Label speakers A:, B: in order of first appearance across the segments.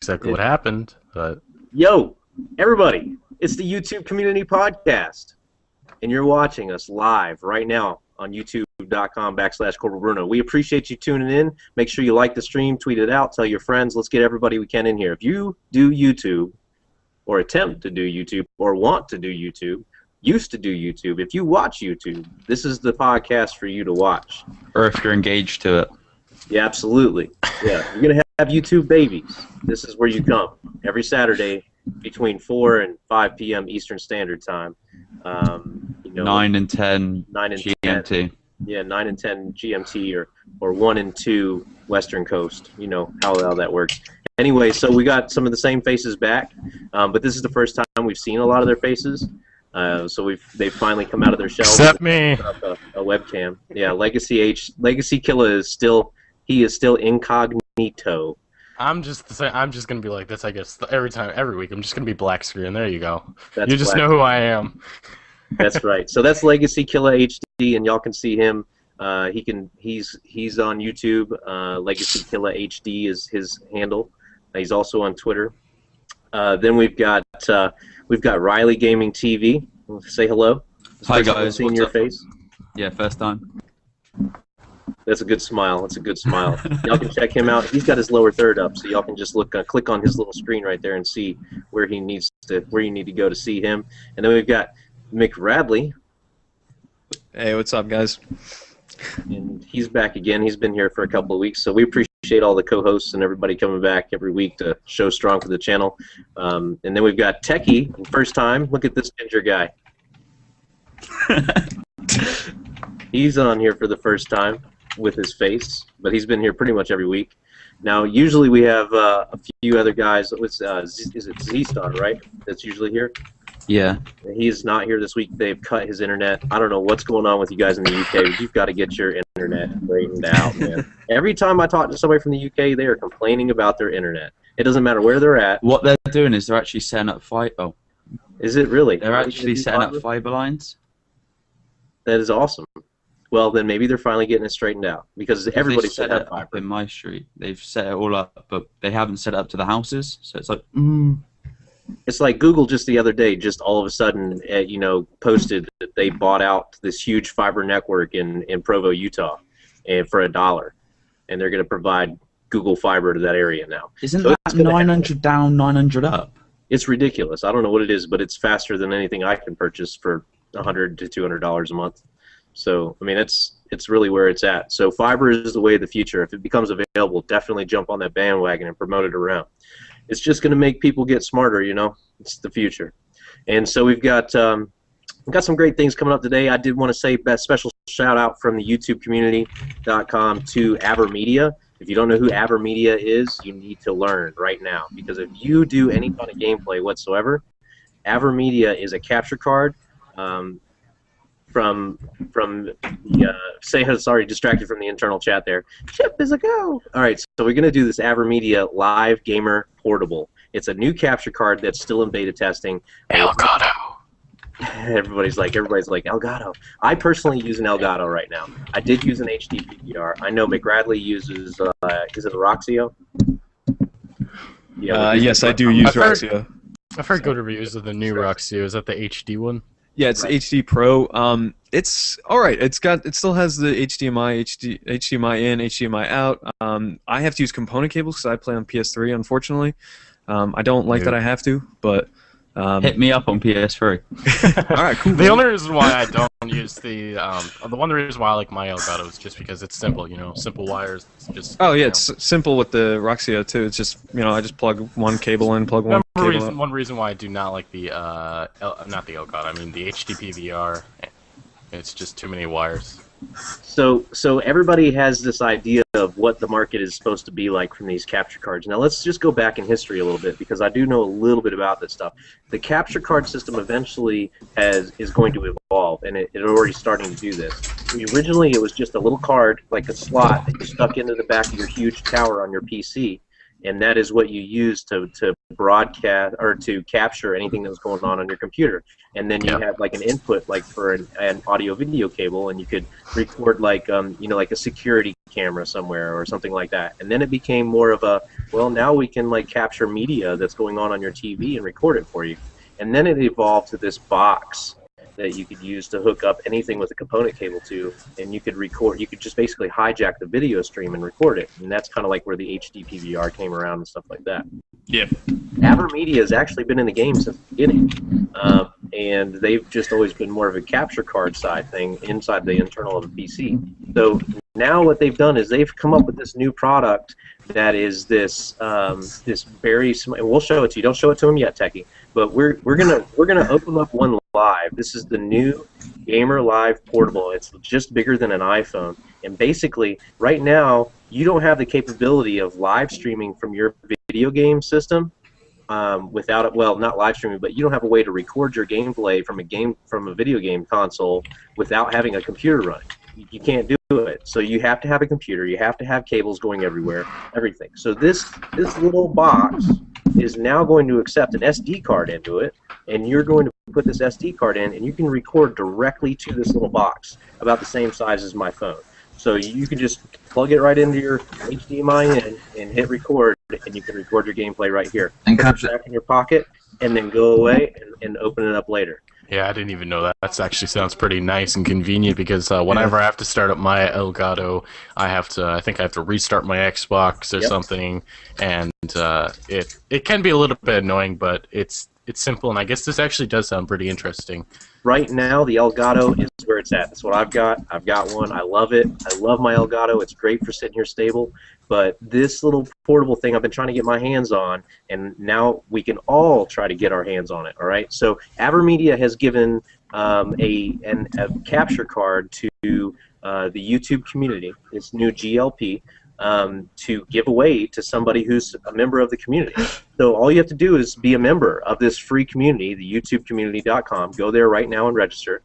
A: exactly what happened, but...
B: Yo, everybody, it's the YouTube Community Podcast, and you're watching us live right now on youtube.com/CorporalBruno. We appreciate you tuning in. Make sure you like the stream, tweet it out, tell your friends. Let's get everybody we can in here. If you do YouTube, or attempt to do YouTube, or want to do YouTube, used to do YouTube, if you watch YouTube, this is the podcast for you to watch.
C: Or if you're engaged to it.
B: Yeah, absolutely. Yeah, you're going to have YouTube babies. This is where you come. Every Saturday between 4 and 5 p.m. Eastern Standard Time.
C: 9 and 10 GMT.
B: 10. Yeah, 9 and 10 GMT or 1 and 2 Western Coast. You know how that works. Anyway, so we got some of the same faces back, but this is the first time we've seen a lot of their faces. So they've finally come out of their shells.
A: Except me.
B: A webcam. Yeah, Legacy Killa is still incognito.
A: I'm just gonna be like this, I guess. Every week, I'm just gonna be black screen. There you go.
B: That's
A: you just know who I am.
B: That's right. So that's Legacy Killa HD, and y'all can see him. He's on YouTube. Legacy Killa HD is his handle. He's also on Twitter. Then we've got Riley Gaming TV. Say hello.
C: Hi guys.
B: Seeing your face.
C: Yeah, first time.
B: That's a good smile. That's a good smile. Y'all can check him out. He's got his lower third up, so y'all can just click on his little screen right there and see where you need to go to see him. And then we've got Mick Radley.
D: Hey, what's up, guys?
B: And he's back again. He's been here for a couple of weeks, so we appreciate all the co-hosts and everybody coming back every week to show strong for the channel. And then we've got Techie, first time. Look at this ginger guy. He's on here for the first time with his face, but he's been here pretty much every week. Now, usually we have a few other guys. Is it Z-Star, right? That's usually here.
C: Yeah.
B: He's not here this week. They've cut his internet. I don't know what's going on with you guys in the UK, but you've got to get your internet straightened out, man. Every time I talk to somebody from the UK, they are complaining about their internet. It doesn't matter where they're at.
C: What they're doing is they're actually setting up fiber.
B: Is it really?
C: They're actually setting up fiber lines.
B: That is awesome. Well, then maybe they're finally getting it straightened out because everybody
C: set it up in my street. They've set it all up, but they haven't set it up to the houses. So it's like,
B: It's like Google just the other day, just all of a sudden, posted that they bought out this huge fiber network in Provo, Utah, and for $1, and they're going to provide Google Fiber to that area now.
C: Isn't that 900 down, 900 up?
B: It's ridiculous. I don't know what it is, but it's faster than anything I can purchase for $100 to $200 a month. So, I mean, it's really where it's at. So fiber is the way of the future. If it becomes available, definitely jump on that bandwagon and promote it around. It's just going to make people get smarter, you know. It's the future. And so we've got some great things coming up today. I did want to say special shout out from the YouTube community.com to AverMedia. If you don't know who AverMedia is, you need to learn right now, because if you do any kind of gameplay whatsoever, AverMedia is a capture card. From the sorry, distracted from the internal chat there. Chip is a go. All right, so we're gonna do this AverMedia Live Gamer Portable. It's a new capture card that's still in beta testing.
A: Elgato.
B: Everybody's like Elgato. I personally use an Elgato right now. I did use an HD PVR. I know McRadley uses is it a Roxio?
D: Yeah. Yes, I do use Roxio.
A: I've heard good reviews of the new Roxio. Is that the HD one?
D: Yeah, it's HD Pro. It's all right. It still has the HDMI in, HDMI out. I have to use component cables because I play on PS3. Unfortunately, I don't like that I have to, but
C: hit me up on PS3.
D: All right, cool.
A: The only reason why I don't use the one reason why I like my Elgato is just because it's simple. You know, simple wires. It's
D: it's simple with the Roxio too. It's just I just plug one cable in, plug one cable out.
A: One reason why I do not like the not the Elgato. I mean the HD PVR. It's just too many wires.
B: So everybody has this idea of what the market is supposed to be like from these capture cards. Now let's just go back in history a little bit, because I do know a little bit about this stuff. The capture card system eventually is going to evolve, and it's already starting to do this. Originally it was just a little card, like a slot that you stuck into the back of your huge tower on your PC, and that is what you use to broadcast or to capture anything that was going on your computer. And then you had like an input, like for an audio video cable, and you could record like like a security camera somewhere or something like that. And then it became more of a, well, now we can like capture media that's going on your TV and record it for you. And then it evolved to this box that you could use to hook up anything with a component cable to, and you could record. You could just basically hijack the video stream and record it, and that's kind of like where the HD PVR came around and stuff like that.
D: Yeah.
B: AverMedia has actually been in the game since the beginning, and they've just always been more of a capture card side thing inside the internal of a PC. So now what they've done is they've come up with this new product that is this this very small. And we'll show it to you. Don't show it to them yet, Techie. But we're gonna open up one live. This is the new Gamer Live Portable. It's just bigger than an iPhone, and basically right now you don't have the capability of live streaming from your video game system without it. Well, not live streaming, but you don't have a way to record your gameplay from a video game console without having a computer running. You can't do it. So you have to have a computer. You have to have cables going everywhere. Everything. So this little box is now going to accept an SD card into it, and you're going to put this SD card in, and you can record directly to this little box, about the same size as my phone. So you can just plug it right into your HDMI in and hit record, and you can record your gameplay right here.
C: And
B: put it back in your pocket, and then go away and open it up later.
A: Yeah, I didn't even know that. That actually sounds pretty nice and convenient because whenever I have to start up my Elgato, I think I have to restart my Xbox or something, and it can be a little bit annoying, but it's simple, and I guess this actually does sound pretty interesting.
B: Right now, the Elgato is where it's at. That's what I've got. I've got one. I love it. I love my Elgato. It's great for sitting here stable. But this little portable thing I've been trying to get my hands on, and now we can all try to get our hands on it. All right. So AverMedia has given a capture card to the YouTube community. This new GLP. To give away to somebody who's a member of the community. So all you have to do is be a member of this free community, the YouTubeCommunity.com. Go there right now and register.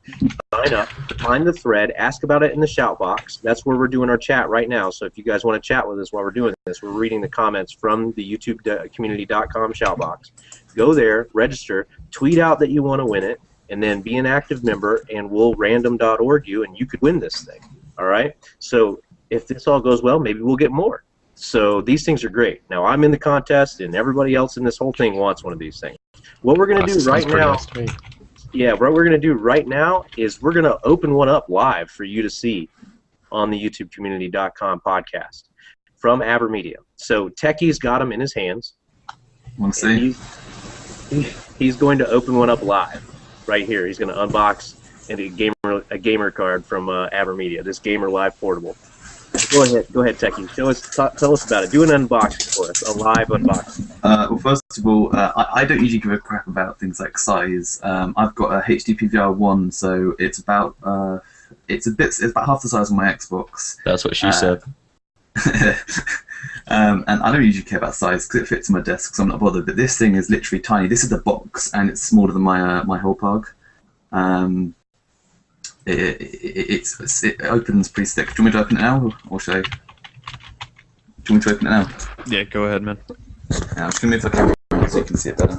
B: Sign up, find the thread, ask about it in the shout box. That's where we're doing our chat right now. So if you guys want to chat with us while we're doing this, we're reading the comments from the YouTubeCommunity.com shout box. Go there, register, tweet out that you want to win it, and then be an active member, and we'll random.org you, and you could win this thing. All right? So if this all goes well, maybe we'll get more. So these things are great. Now I'm in the contest, and everybody else in this whole thing wants one of these things. What we're going to do right now, what we're going to do right now is we're going to open one up live for you to see on the YouTubeCommunity.com podcast from AverMedia. So Techie's got them in his hands.
C: We'll see.
B: He's going to open one up live right here. He's going to unbox a gamer card from AverMedia. This Gamer Live Portable. Go ahead, Techie. Tell us about it. Do an unboxing for us, a live unboxing.
C: Well, first of all, I don't usually give a crap about things like size. I've got a HD PVR 1, so it's about it's about half the size of my Xbox.
E: That's what she said.
C: And I don't usually care about size because it fits on my desk, so I'm not bothered. But this thing is literally tiny. This is the box, and it's smaller than my whole plug. It opens pretty thick. Do you want me to open it now, or should I? Do you want me to open it now?
D: Yeah, go ahead, man.
C: Yeah, I'm just going to move the camera so you can see it better.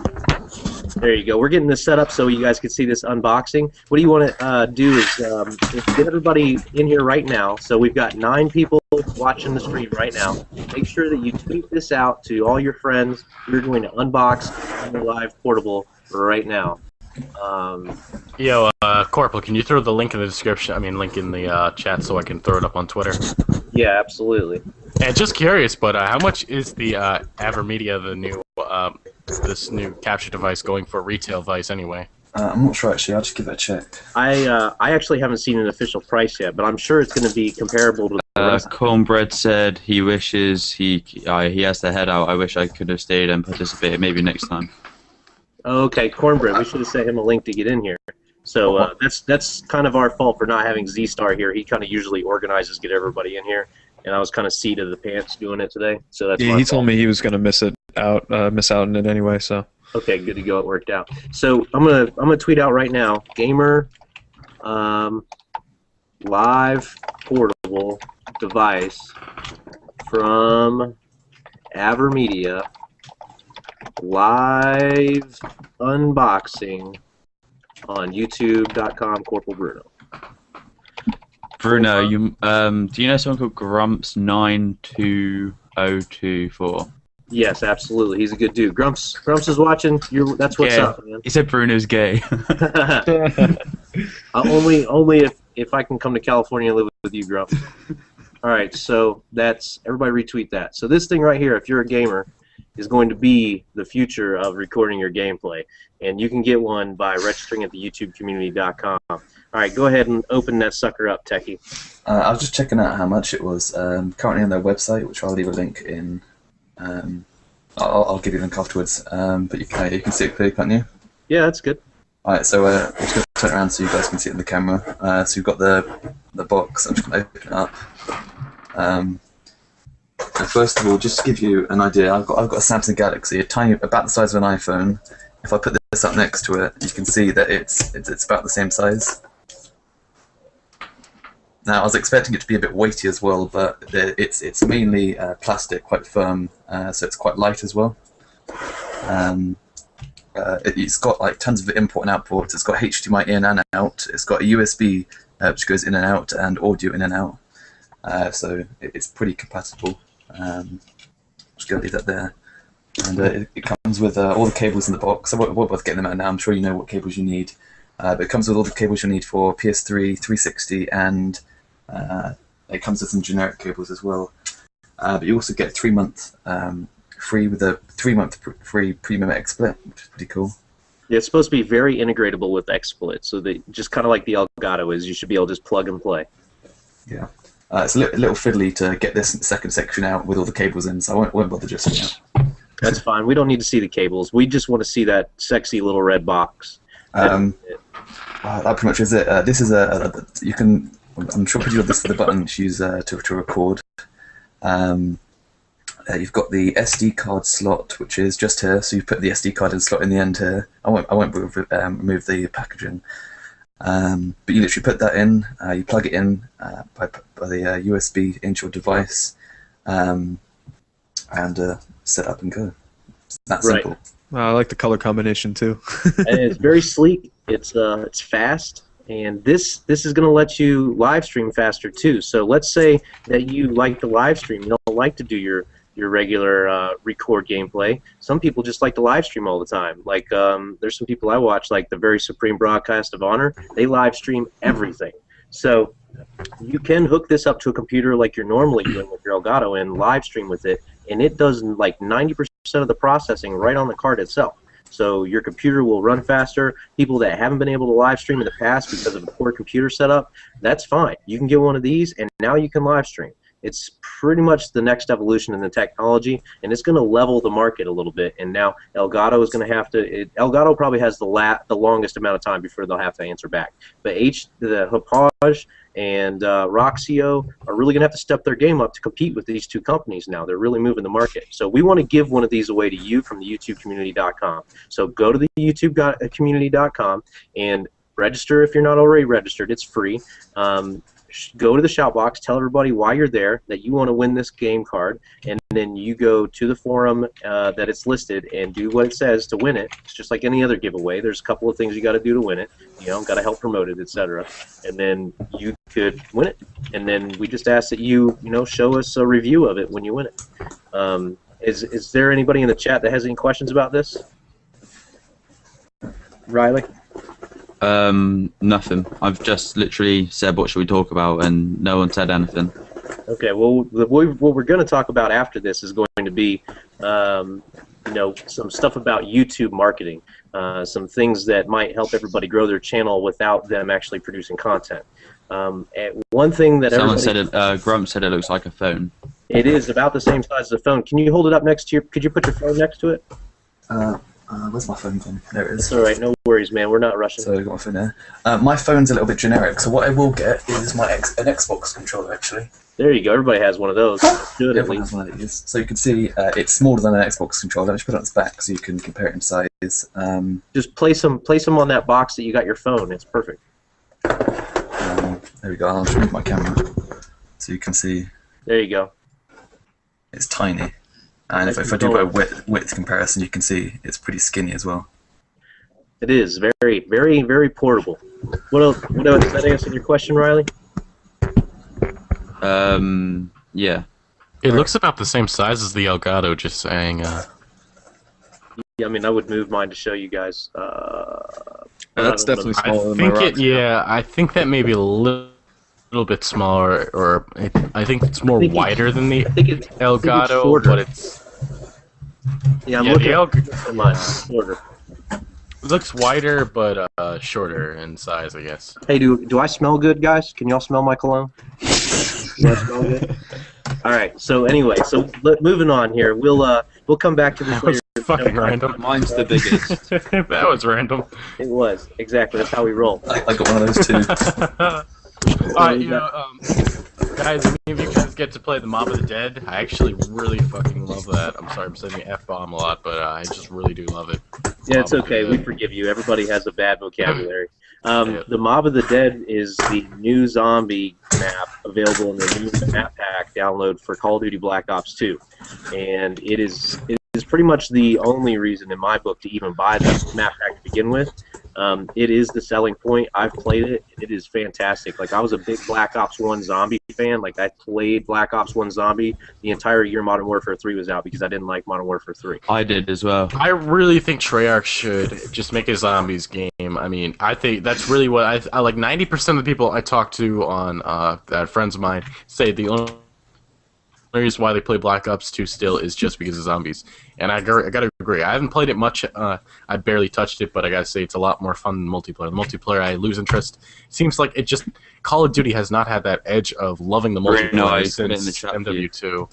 B: There you go. We're getting this set up so you guys can see this unboxing. What do you want to do is get everybody in here right now. So we've got 9 people watching the stream right now. Make sure that you tweet this out to all your friends. We're going to unbox the live portable right now.
A: Yo, Corporal, can you throw the link in the description? I mean, link in the chat so I can throw it up on Twitter.
B: Yeah, absolutely.
A: And just curious, but how much is the AverMedia, the new this new capture device, going for retail device anyway?
C: I'm not sure actually. I'll just give it a check.
B: I actually haven't seen an official price yet, but I'm sure it's going to be comparable to the rest.
E: Cornbread said he wishes he has to head out. I wish I could have stayed and participated. Maybe next time.
B: Okay, Cornbread. We should have sent him a link to get in here. So that's kind of our fault for not having Z-Star here. He kind of usually organizes, get everybody in here, and I was kind of seat of the pants doing it today. So that's
D: he told me he was going to miss out on it anyway. So
B: okay, good to go. It worked out. So I'm gonna tweet out right now. Gamer live portable device from Avermedia live unboxing on youtube.com Corporal Bruno.
E: Bruno, you do you know someone called Grumps92024?
B: Yes, absolutely. He's a good dude. Grumps is watching. That's what's
E: Gay.
B: up, man.
E: He said Bruno's gay.
B: Only if I can come to California and live with you, Grumps. All right, so that's everybody retweet that. So this thing right here, if you're a gamer, is going to be the future of recording your gameplay, and you can get one by registering at the YouTubeCommunity.com. All right, go ahead and open that sucker up, Techie.
C: I was just checking out how much it was. Currently on their website, which I'll leave a link in. I'll give you a link afterwards. But you can see it clearly, can't you?
B: Yeah, that's good.
C: All right, so I'm just going to turn it around so you guys can see it in the camera. So you've got the box. I'm just going to open it up. And first of all, just to give you an idea, I've got a Samsung Galaxy, tiny, about the size of an iPhone. If I put this up next to it, you can see that it's about the same size. Now, I was expecting it to be a bit weighty as well, but it's mainly plastic, quite firm, so it's quite light as well. It's got like tons of input and outputs. It's got HDMI in and out. It's got a USB which goes in and out, and audio in and out. So it's pretty compatible. Just going to leave that there. And it comes with all the cables in the box. I won't bother getting them out now. I'm sure you know what cables you need. But it comes with all the cables you need for PS3, 360, and it comes with some generic cables as well. But you also get 3 month free with a 3 month free premium XSplit, which is pretty cool.
B: Yeah, it's supposed to be very integratable with XSplit, so that just kind of like the Elgato is, you should be able to just plug and play.
C: Yeah. It's a little fiddly to get this second section out with all the cables in, so I won't bother just yet.
B: That's fine. We don't need to see the cables. We just want to see that sexy little red box.
C: That pretty much is it. This is you can. I'm sure pretty this is the button which you use to record. You've got the SD card slot, which is just here. So you put the SD card in slot in the end here. I won't remove the packaging. But you literally put that in. You plug it in by the USB into your device, and set up and go. It's that simple.
D: I like the color combination too.
B: And it's very sleek. It's fast, and this is going to let you live stream faster too. So let's say that you like to live stream. You don't like to do your regular record gameplay. Some people just like to live stream all the time. Like there's some people I watch, like the Very Supreme Broadcast of Honor. They live stream everything. So you can hook this up to a computer like you're normally doing with your Elgato and live stream with it, and it does like 90% of the processing right on the card itself. So your computer will run faster. People that haven't been able to live stream in the past because of a poor computer setup, that's fine. You can get one of these, and now you can live stream. It's pretty much the next evolution in the technology, and it's going to level the market a little bit. And now Elgato is going to have to. Elgato probably has the longest amount of time before they'll have to answer back. But the Hauppauge and Roxio are really going to have to step their game up to compete with these two companies now. They're really moving the market. So we want to give one of these away to you from the YouTubeCommunity.com. So go to the YouTubeCommunity.com and register if you're not already registered. It's free. Go to the shout box, tell everybody why you're there, that you want to win this game card, and then you go to the forum that it's listed and do what it says to win it. It's just like any other giveaway. There's a couple of things you got to do to win it. You know, got to help promote it, etc. And then you could win it. And then we just ask that you show us a review of it when you win it. Is there anybody in the chat that has any questions about this? Riley?
E: Nothing. I've just literally said what should we talk about, and no one said anything.
B: Okay. Well, what we're going to talk about after this is going to be, some stuff about YouTube marketing, some things that might help everybody grow their channel without them actually producing content. One thing that
E: someone said Grump said it looks like a phone.
B: It is about the same size as a phone. Can you hold it up next to your? Could you put your phone next to it?
C: Where's my phone gone? There it is.
B: It's all right. No worries, man. We're not rushing.
C: So I've got my phone there. My phone's a little bit generic, so what I will get is an Xbox controller, actually.
B: There you go. Everybody has one of those. Good,
C: Everyone has one of these. So you can see it's smaller than an Xbox controller. Let's put it on its back so you can compare it in size.
B: Just place them on that box that you got your phone. It's perfect.
C: There we go. I'll just move my camera so you can see.
B: There you go.
C: It's tiny. And if I do by width comparison, you can see it's pretty skinny as well.
B: It is very, very, very portable. What else? Does that answer your question, Riley?
E: Yeah.
A: It looks about the same size as the Elgato, just saying.
B: Yeah, I mean, I would move mine to show you guys.
D: That's definitely smaller than my rocks.
A: I think that may be a little bit smaller, or I think it's more wider than the Elgato, but it's...
B: Yeah, I'm looking at mine. Shorter.
A: It looks wider, but shorter in size, I guess.
B: Hey, do I smell good, guys? Can y'all smell my cologne? Do I smell good? All right. So anyway, moving on here. We'll come back to this later.
A: Fucking random.
E: Mine's the biggest.
A: That was random.
B: It was exactly. That's how we roll.
C: I got one of those too.
A: Guys, any of you guys get to play the Mob of the Dead? I actually really fucking love that. I'm sorry I'm saying the F-bomb a lot, but I just really do love it.
B: Yeah, it's okay. We forgive you. Everybody has a bad vocabulary. The Mob of the Dead is the new zombie map available in the new map pack download for Call of Duty Black Ops 2. And it is pretty much the only reason in my book to even buy the map pack to begin with. It is the selling point. I've played it. It is fantastic. Like, I was a big Black Ops 1 Zombie fan. Like, I played Black Ops 1 Zombie the entire year Modern Warfare 3 was out because I didn't like Modern Warfare 3.
E: I did as well.
A: I really think Treyarch should just make a zombies game. I mean, I think that's really what I like. 90% of the people I talk to on that friends of mine say the only reason why they play Black Ops 2 still is just because of zombies. And I gotta agree. I haven't played it much. I barely touched it, but I gotta say it's a lot more fun than multiplayer. The multiplayer, I lose interest. Seems like it just... Call of Duty has not had that edge of loving the multiplayer since MW2.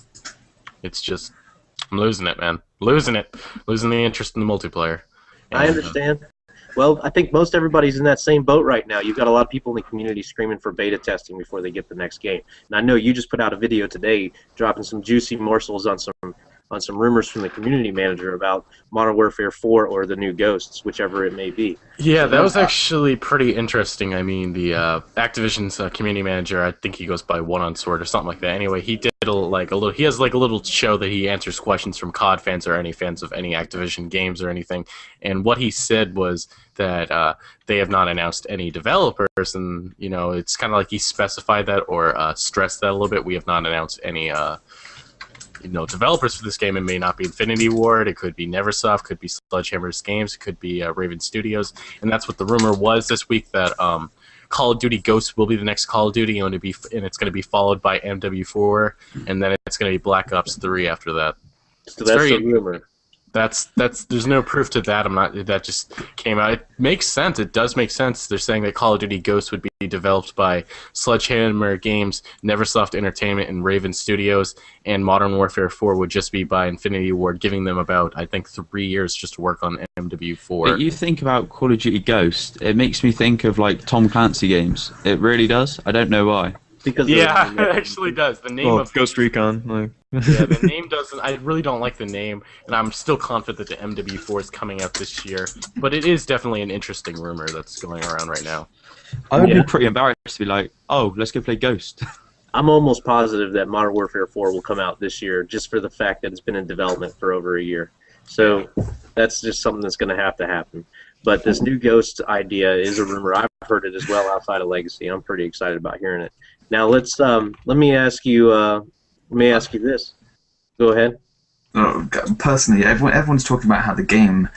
A: It's just... I'm losing it, man. Losing it. Losing the interest in the multiplayer. And,
B: I understand. Well, I think most everybody's in that same boat right now. You've got a lot of people in the community screaming for beta testing before they get the next game. And I know you just put out a video today dropping some juicy morsels on some rumors from the community manager about Modern Warfare 4 or the new Ghosts, whichever it may be.
A: Yeah, that was actually pretty interesting. I mean, the Activision's community manager, I think he goes by One on Sword or something like that. Anyway, he did he has like a little show that he answers questions from COD fans or any fans of any Activision games or anything. And what he said was that they have not announced any developers, and you know, it's kind of like he specified that or stressed that a little bit. We have not announced any developers for this game. It may not be Infinity Ward, it could be Neversoft, could be Sledgehammer's Games, it could be Raven Studios, and that's what the rumor was this week, that Call of Duty Ghosts will be the next Call of Duty, and it's going to be followed by MW4, and then it's going to be Black Ops 3 after that.
B: So that's the rumor.
A: There's no proof to that. That just came out. It makes sense. It does make sense. They're saying that Call of Duty Ghosts would be developed by Sledgehammer Games, Neversoft Entertainment, and Raven Studios, and Modern Warfare 4 would just be by Infinity Ward, giving them about, I think, 3 years just to work on MW4.
E: But you think about Call of Duty Ghost, it makes me think of like Tom Clancy games. It really does. I don't know why.
B: Because
A: it actually does. The name of
D: Ghost Recon.
A: Yeah, the name doesn't. I really don't like the name, and I'm still confident that the MW4 is coming out this year. But it is definitely an interesting rumor that's going around right now.
E: I would be pretty embarrassed to be like, oh, let's go play Ghost.
B: I'm almost positive that Modern Warfare 4 will come out this year, just for the fact that it's been in development for over a year. So that's just something that's going to happen. But this new Ghost idea is a rumor. I've heard it as well outside of Legacy. I'm pretty excited about hearing it. Now let me ask you this. Go ahead.
C: Personally, everyone's talking about how the game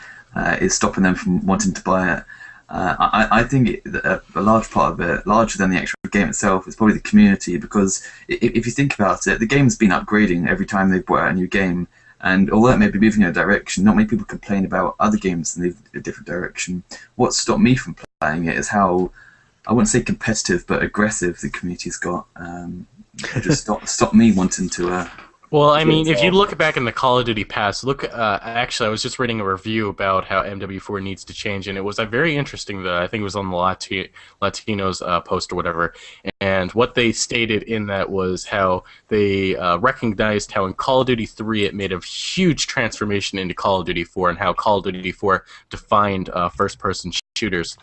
C: is stopping them from wanting to buy it. I think a large part of it, larger than the actual game itself, is probably the community, because if you think about it, the game's been upgrading every time they've brought out a new game, and although it may be moving in a direction, not many people complain about other games and move in a different direction. What stopped me from playing it is how, I wouldn't say competitive, but aggressive the community's got. It just stopped me wanting to...
A: Well, I mean, if you look back in the Call of Duty past, actually, I was just reading a review about how MW4 needs to change, and it was very interesting. I think it was on the Latinos post or whatever, and what they stated in that was how they recognized how in Call of Duty 3 it made a huge transformation into Call of Duty 4, and how Call of Duty 4 defined first-person shooters.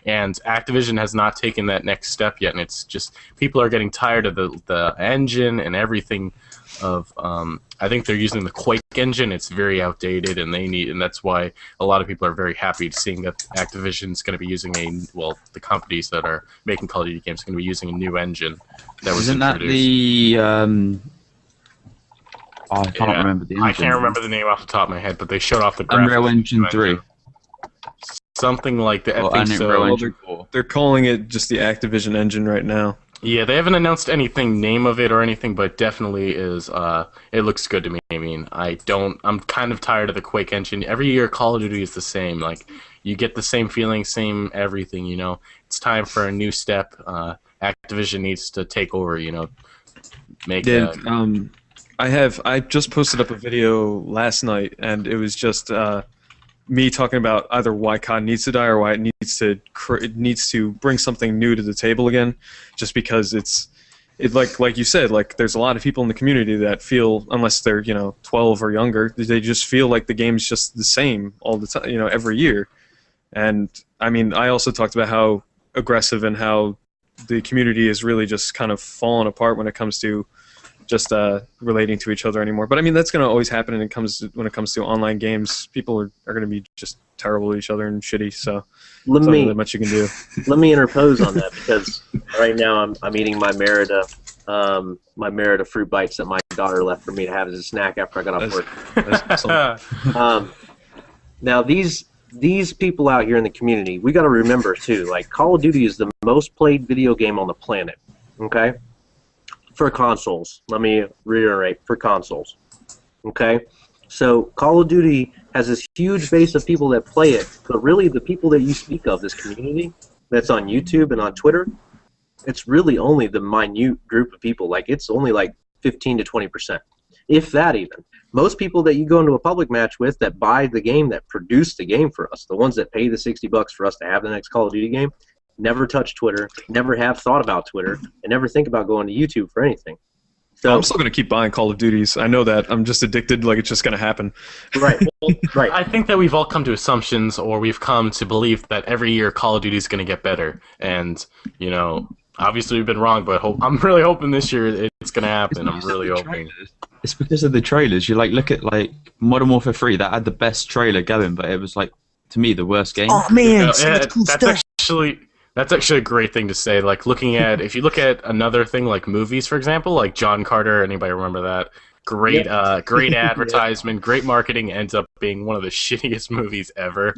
A: And Activision has not taken that next step yet, and it's just people are getting tired of the engine and everything. I think they're using the Quake engine. It's very outdated, and that's why a lot of people are very happy seeing that Activision's going to be using the companies that are making Call of Duty games are going to be using a new engine that was
E: Isn't that
A: introduced.
E: the? I can't remember the engine.
A: I can't remember the name off the top of my head, but they showed off the graphics.
E: Unreal Engine 3.
A: Something like that. I think so.
E: Unreal Engine 4.
D: They're calling it just the Activision engine right now.
A: Yeah, they haven't announced anything, name of it or anything, but definitely is. It looks good to me. I mean, I'm kind of tired of the Quake engine. Every year, Call of Duty is the same. Like, you get the same feeling, same everything. You know, it's time for a new step. Activision needs to take over. You know,
D: I just posted up a video last night, and it was just me talking about either why COD needs to die or why it needs to bring something new to the table again, just because it's like you said, like there's a lot of people in the community that feel, unless they're 12 or younger, they just feel like the game's just the same all the time, every year. And I mean, I also talked about how aggressive and how the community is really just kind of fallen apart when it comes to just relating to each other anymore. But I mean, that's going to always happen when it comes to online games. People are going to be just terrible to each other and shitty, so there's not really much you can do.
B: Let me interpose on that, because right now I'm eating my Merida fruit bites that my daughter left for me to have as a snack after I got off work.
D: That's awesome.
B: Now these people out here in the community, we got to remember too, like Call of Duty is the most played video game on the planet, okay? For consoles. Let me reiterate, for consoles. Okay? So Call of Duty has this huge base of people that play it, but really the people that you speak of, this community that's on YouTube and on Twitter, it's really only the minute group of people. Like, it's only like 15 to 20%, if that even. Most people that you go into a public match with that buy the game, that produce the game for us, the ones that pay the $60 for us to have the next Call of Duty game, never touch Twitter, never have thought about Twitter, and never think about going to YouTube for anything. So
D: I'm still going to keep buying Call of Duties. I know that. I'm just addicted, like it's just going to happen.
B: Right. Right.
A: I think that we've all come to assumptions, or we've come to believe that every year Call of Duty is going to get better. And, obviously we've been wrong, but I'm really hoping this year it's going to happen. I'm really hoping.
E: It's because of the trailers. You look at Modern Warfare 3, that had the best trailer going, but it was to me the worst game.
C: Oh man,
A: that's cool stuff. That's actually a great thing to say. Like, if you look at another thing like movies, for example, like John Carter, anybody remember that? Great advertisement, great marketing, ends up being one of the shittiest movies ever.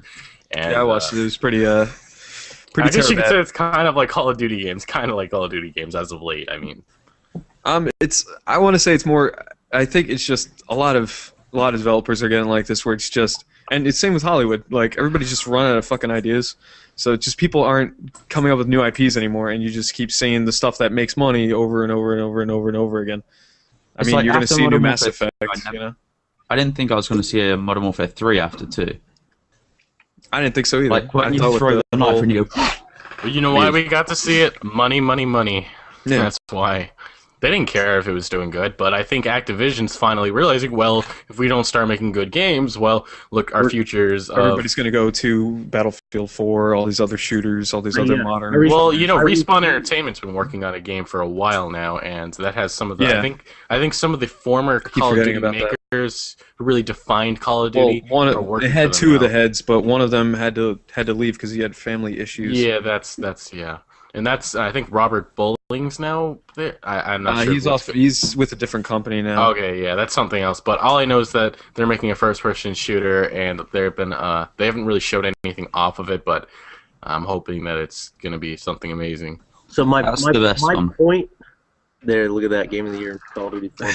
A: And,
D: yeah, I watched it. It was pretty
A: I guess you could say it's kind of like Call of Duty games, as of late. I mean,
D: I want to say it's more. I think it's just a lot of developers are getting like this, where it's just, and it's same with Hollywood. Like, everybody's just running out of fucking ideas. So it's just people aren't coming up with new IPs anymore, and you just keep seeing the stuff that makes money over and over and over and over and over again. I mean, you're going to see a new Mass Effect,
E: I didn't think I was going to see a Modern Warfare 3 after 2.
D: I didn't think so either.
E: Like, when you throw the knife and you go...
A: Well, you know why we got to see it? Money, money, money.
D: Yeah.
A: That's why. They didn't care if it was doing good, but I think Activision's finally realizing, well, if we don't start making good games, well, look, our futures.
D: Everybody's going to go to Battlefield 4, all these other shooters, all these other modern.
A: Well, Respawn Entertainment's been working on a game for a while now, and that has some of the.
D: Yeah.
A: I think some of the former Call of Duty makers who really defined Call of Duty.
D: Well, they had two of the heads, but one of them had to leave because he had family issues.
A: Yeah, that's yeah. And that's, I think, Robert Bowling's now there. I'm not sure.
D: He's with a different company now.
A: Okay, yeah, that's something else. But all I know is that they're making a first-person shooter, and they haven't really showed anything off of it. But I'm hoping that it's going to be something amazing.
B: So my point there. Look at that, Game of the Year, Call of Duty 4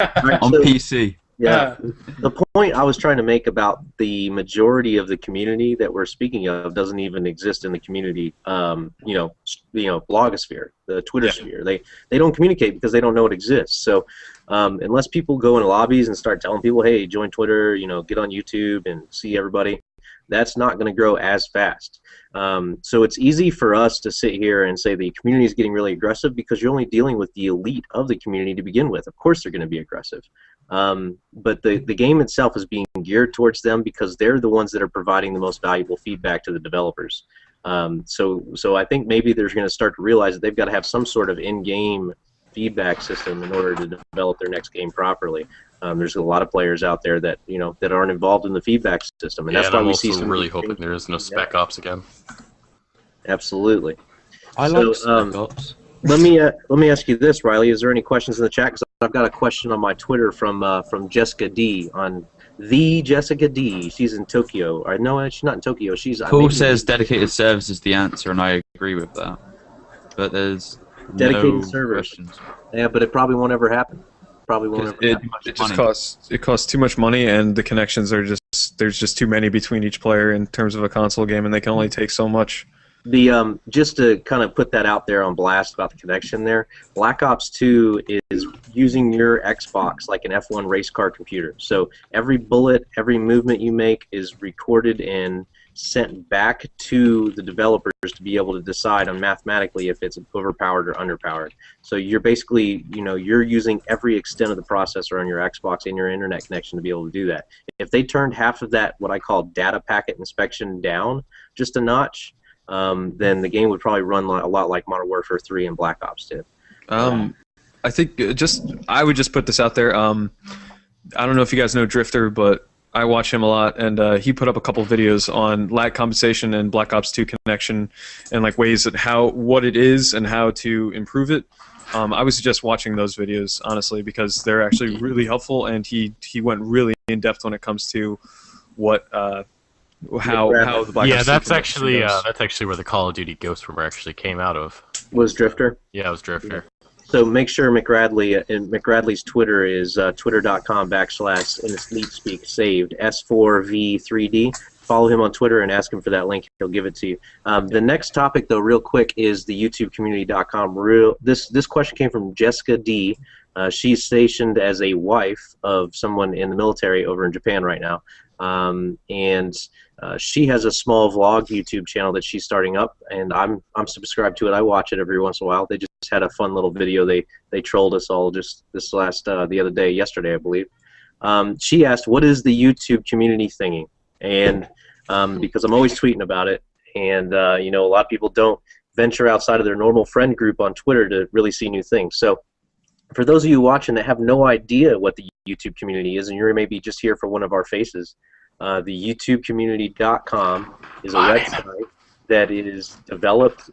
E: on PC.
B: Yeah. The point I was trying to make about the majority of the community that we're speaking of doesn't even exist in the community, blogosphere, the Twitter sphere. They don't communicate because they don't know it exists. So unless people go into lobbies and start telling people, hey, join Twitter, get on YouTube and see everybody, that's not going to grow as fast. So it's easy for us to sit here and say the community is getting really aggressive because you're only dealing with the elite of the community to begin with. Of course they're going to be aggressive. But the game itself is being geared towards them because they're the ones that are providing the most valuable feedback to the developers. So I think maybe they're going to start to realize that they've got to have some sort of in-game feedback system in order to develop their next game properly. There's a lot of players out there that that aren't involved in the feedback system, and that's why we see some.
A: I'm also really hoping there is no Spec Ops again.
B: Absolutely.
E: I like Spec Ops.
B: Let me ask you this, Riley. Is there any questions in the chat? Because I've got a question on my Twitter from Jessica D on the Jessica D. She's in Tokyo. Or no, she's not in Tokyo. She's.
E: Paul says dedicated servers is the answer, and I agree with that. But there's
B: dedicated
E: no
B: servers.
E: questions.
B: Yeah, but it probably won't ever happen. Probably won't ever happen.
D: It just costs too much money, and the connections are there's just too many between each player in terms of a console game, and they can only take so much.
B: The just to kind of put that out there on blast about the connection there, Black Ops 2 is using your Xbox like an F1 race car computer. So every bullet, every movement you make is recorded and sent back to the developers to be able to decide on mathematically if it's overpowered or underpowered. So you're basically, you're using every extent of the processor on your Xbox and your internet connection to be able to do that. If they turned half of that, what I call data packet inspection, down just a notch, then the game would probably run a lot like Modern Warfare 3 and Black Ops 2.
D: I think I would just put this out there. I don't know if you guys know Drifter, but I watch him a lot, and he put up a couple videos on lag compensation and Black Ops 2 connection, and like ways that what it is and how to improve it. I would suggest watching those videos honestly because they're actually really helpful, and he went really in depth when it comes to what how the Black Ops 2
A: that's actually where the Call of Duty Ghost rumor actually came out of.
B: Was Drifter?
A: Yeah, it was Drifter.
B: So make sure McRadley's Twitter is twitter.com/in its lead speak saved S4V3D. Follow him on Twitter and ask him for that link. He'll give it to you. The next topic, though, real quick, is the YouTubeCommunity.com. This question came from Jessica D. She's stationed as a wife of someone in the military over in Japan right now. And she has a small vlog YouTube channel that she's starting up, and I'm subscribed to it. I watch it every once in a while. They just had a fun little video. They trolled us all just this yesterday, I believe. She asked, "What is the YouTube community thingy?" And because I'm always tweeting about it, and a lot of people don't venture outside of their normal friend group on Twitter to really see new things. So for those of you watching that have no idea what the YouTube community is, and you're maybe just here for one of our faces, the YouTubeCommunity.com is a website that is developed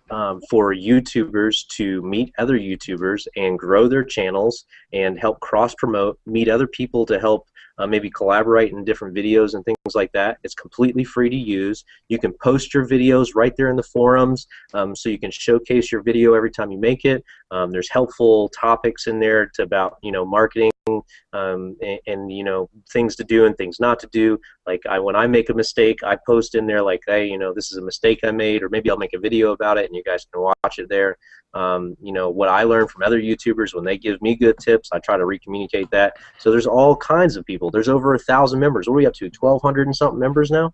B: for YouTubers to meet other YouTubers and grow their channels and help cross-promote, meet other people to help maybe collaborate in different videos and things like that. It's completely free to use. You can post your videos right there in the forums, so you can showcase your video every time you make it. There's helpful topics in there about marketing and things to do and things not to do. Like when I make a mistake, I post in there like, hey, this is a mistake I made, or maybe I'll make a video about it and you guys can watch it there. What I learned from other YouTubers when they give me good tips, I try to recommunicate that. So there's all kinds of people. There's over 1,000 members. What are we up to? 1,200 and something members now?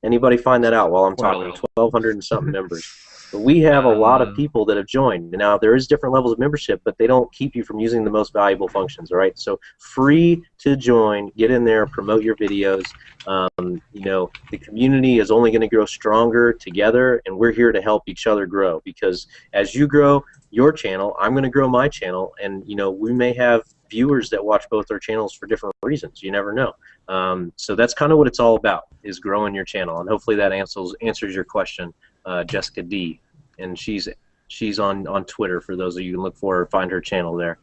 B: Anybody find that out while I'm talking? 1,200 and something members. But we have a lot of people that have joined. Now, there is different levels of membership, but they don't keep you from using the most valuable functions, all right? So free to join. Get in there, promote your videos. The community is only going to grow stronger together, and we're here to help each other grow, because as you grow your channel, I'm going to grow my channel, and we may have viewers that watch both our channels for different reasons. You never know. So that's kind of what it's all about, is growing your channel, and hopefully that answers your question, Jessica D. And she's on Twitter for those of you who can look for her, find her channel there.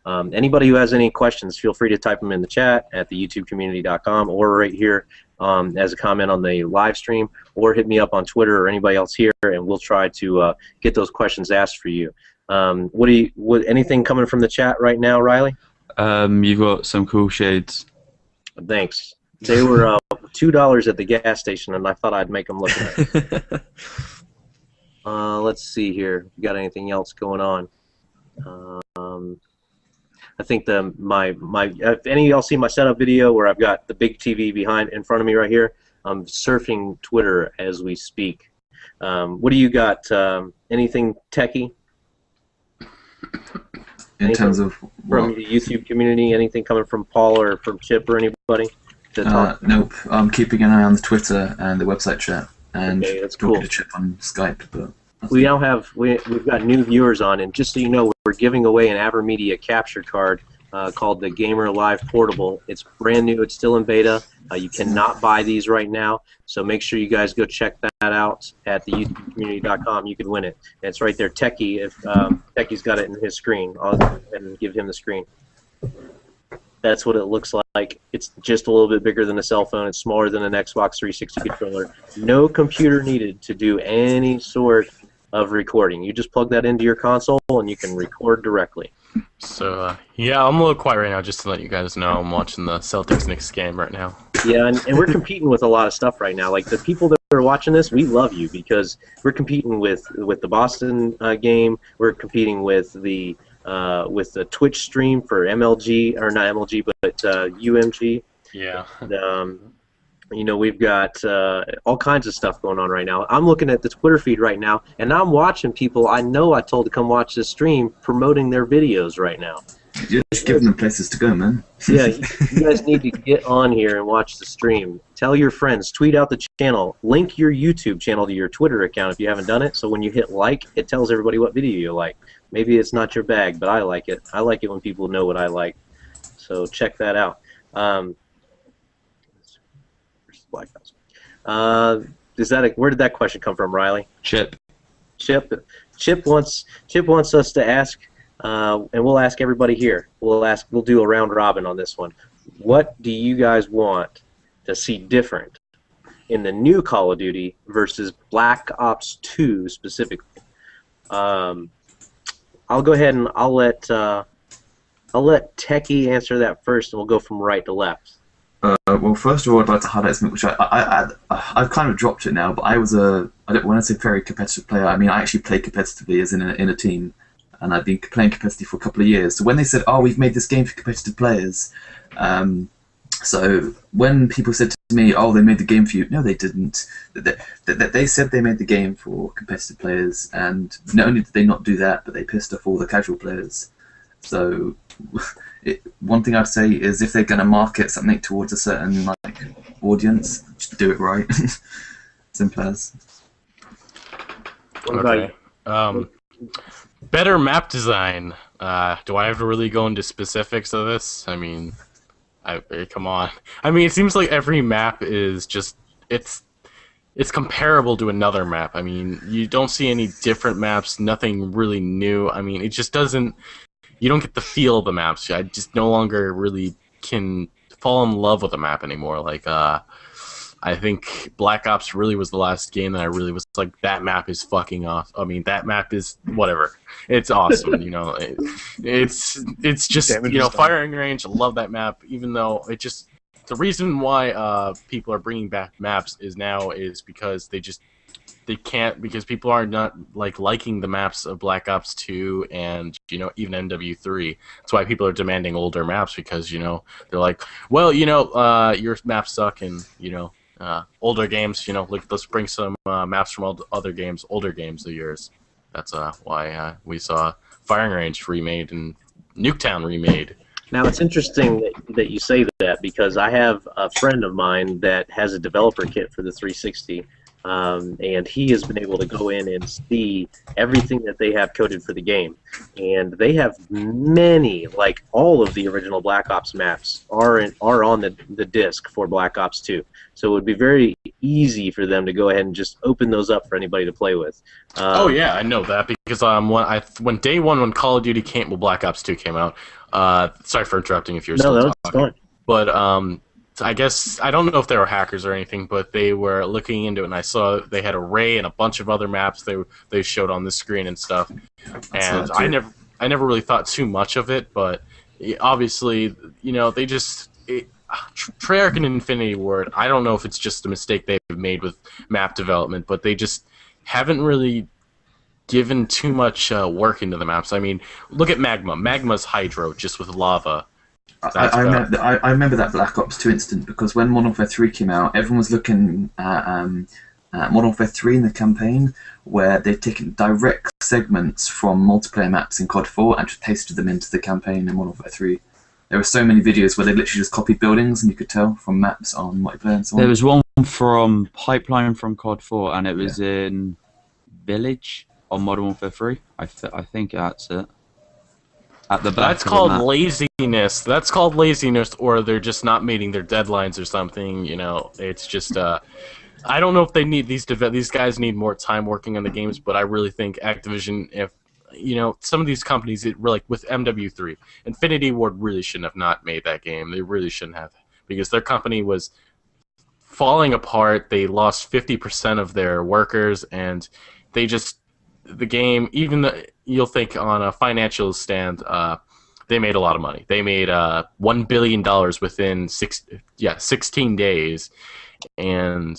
B: Anybody who has any questions, feel free to type them in the chat at the YouTubeCommunity.com or right here as a comment on the live stream, or hit me up on Twitter or anybody else here, and we'll try to get those questions asked for you. Anything coming from the chat right now, Riley?
E: You've got some cool shades.
B: Thanks. They were $2 at the gas station, and I thought I'd make them look nice. Let's see here. Got anything else going on? I think if any of y'all see my setup video where I've got the big TV in front of me right here, I'm surfing Twitter as we speak. What do you got? Anything techie?
C: In terms of
B: from
C: what?
B: the YouTube community? Anything coming from Paul or from Chip or anybody?
C: Nope. I'm keeping an eye on the Twitter and the website chat, and
B: Okay, that's
C: talking
B: cool.
C: to Chip on Skype. But
B: We now have we've got new viewers on, and just so you know, we're giving away an AverMedia capture card called the Gamer Live Portable. It's brand new. It's still in beta. You cannot buy these right now, so make sure you guys go check that out at the YouTubeCommunity.com. You can win it. And it's right there. Techie, if Techie's got it in his screen, I'll go ahead and give him the screen. That's what it looks like. It's just a little bit bigger than a cell phone. It's smaller than an Xbox 360 controller. No computer needed to do any sort of recording. You just plug that into your console and you can record directly.
A: So, yeah, I'm a little quiet right now just to let you guys know I'm watching the Celtics-Knicks game right now.
B: Yeah, and we're competing with a lot of stuff right now. Like, the people that are watching this, we love you because we're competing with the Boston game. We're competing with the Twitch stream for MLG, or not MLG, but UMG.
A: Yeah.
B: And, you know, we've got all kinds of stuff going on right now. I'm looking at the Twitter feed right now, and I'm watching people I know I told to come watch this stream promoting their videos right now.
C: you're just giving them places to go, man.
B: Yeah, you guys need to get on here and watch the stream. Tell your friends, tweet out the channel, link your YouTube channel to your Twitter account if you haven't done it, so when you hit like, it tells everybody what video you like. Maybe it's not your bag, but I like it. I like it when people know what I like. So check that out. Black House. Where did that question come from, Riley?
E: Chip.
B: Chip wants us to ask, and we'll ask everybody here. We'll do a round robin on this one. What do you guys want to see different in the new Call of Duty versus Black Ops 2 specifically? I'll go ahead and I'll let Techie answer that first, and we'll go from right to left.
C: Well, first of all, I'd like to highlight something which I've kind of dropped it now, but when I say very competitive player, I mean I actually play competitively as in a team, and I've been playing competitively for a couple of years. So when they said, "Oh, we've made this game for competitive players," so when people said to me, "Oh, they made the game for you," no, they didn't. They said they made the game for competitive players, and not only did they not do that, but they pissed off all the casual players. So. One thing I'd say is if they're going to market something towards a certain audience, just do it right. Simple as.
B: What about you?
A: Better map design. Do I have to really go into specifics of this? I mean, come on. I mean, it seems like every map is just it's comparable to another map. I mean, you don't see any different maps. Nothing really new. I mean, it just doesn't. You don't get the feel of the maps. I just no longer really can fall in love with a map anymore. Like, I think Black Ops really was the last game that I really was like, that map is fucking off. I mean, that map is whatever. It's awesome, you know. It's just, you know, firing range. I love that map, even though it just the reason why people are bringing back maps is because they can't, because people are not liking the maps of Black Ops 2 and, you know, even MW3. That's why people are demanding older maps, because, you know, they're like, well, you know, your maps suck, and, you know, older games, you know, let's bring some maps from other games, older games of yours. That's why we saw Firing Range remade and Nuketown remade.
B: Now, it's interesting that you say that, because I have a friend of mine that has a developer kit for the 360. And he has been able to go in and see everything that they have coded for the game. And they have many, like all of the original Black Ops maps are on the disc for Black Ops 2. So it would be very easy for them to go ahead and just open those up for anybody to play with.
A: Oh yeah, I know that, because when day one, when Call of Duty Black Ops 2 came out, sorry for interrupting if you're still talking.
B: That's fine.
A: But I guess, I don't know if they were hackers or anything, but they were looking into it, and I saw they had Array and a bunch of other maps they showed on the screen and stuff. And I never really thought too much of it, but obviously, you know, they just Treyarch and Infinity Ward, I don't know if it's just a mistake they've made with map development, but they just haven't really given too much work into the maps. I mean, look at Magma. Magma's Hydro, just with lava.
C: I remember that Black Ops 2 incident because when Modern Warfare 3 came out, everyone was looking at Modern Warfare 3 in the campaign, where they'd taken direct segments from multiplayer maps in COD 4 and just pasted them into the campaign in Modern Warfare 3. There were so many videos where they literally just copied buildings, and you could tell from maps on multiplayer and so on.
E: There was one from Pipeline from COD 4, and it was in Village on Modern Warfare 3. I think that's it. At the back.
A: That's called laziness. That's called laziness, or they're just not meeting their deadlines or something. You know, it's just. I don't know if they need these guys need more time working on the games, but I really think Activision, if you know, some of these companies, like with MW3, Infinity Ward really shouldn't have not made that game. They really shouldn't have, because their company was falling apart. They lost 50% of their workers, and they just the game. You'll think on a financial stand, they made a lot of money. They made $1 billion within 16 days. And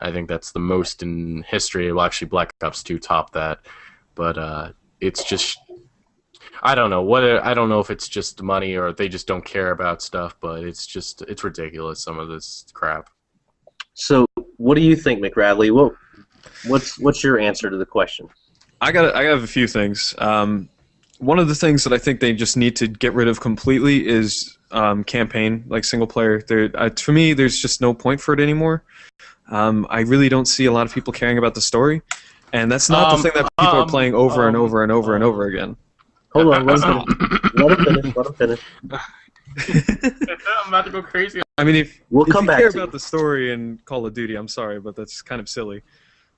A: I think that's the most in history. Well, actually, Black Ops 2 topped that, but it's just I don't know I don't know if it's just money or they just don't care about stuff, but it's ridiculous, some of this crap.
B: So, what do you think, McRadley? What's your answer to the question?
D: I have a few things. One of the things that I think they just need to get rid of completely is campaign, like single player. For me, there's just no point for it anymore. I really don't see a lot of people caring about the story, and that's not the thing that people are playing over and over and over and over again.
B: Hold on, let him finish.
A: I'm about to go crazy.
D: I mean, if
B: you
D: care about the story in Call of Duty, I'm sorry, but that's kind of silly.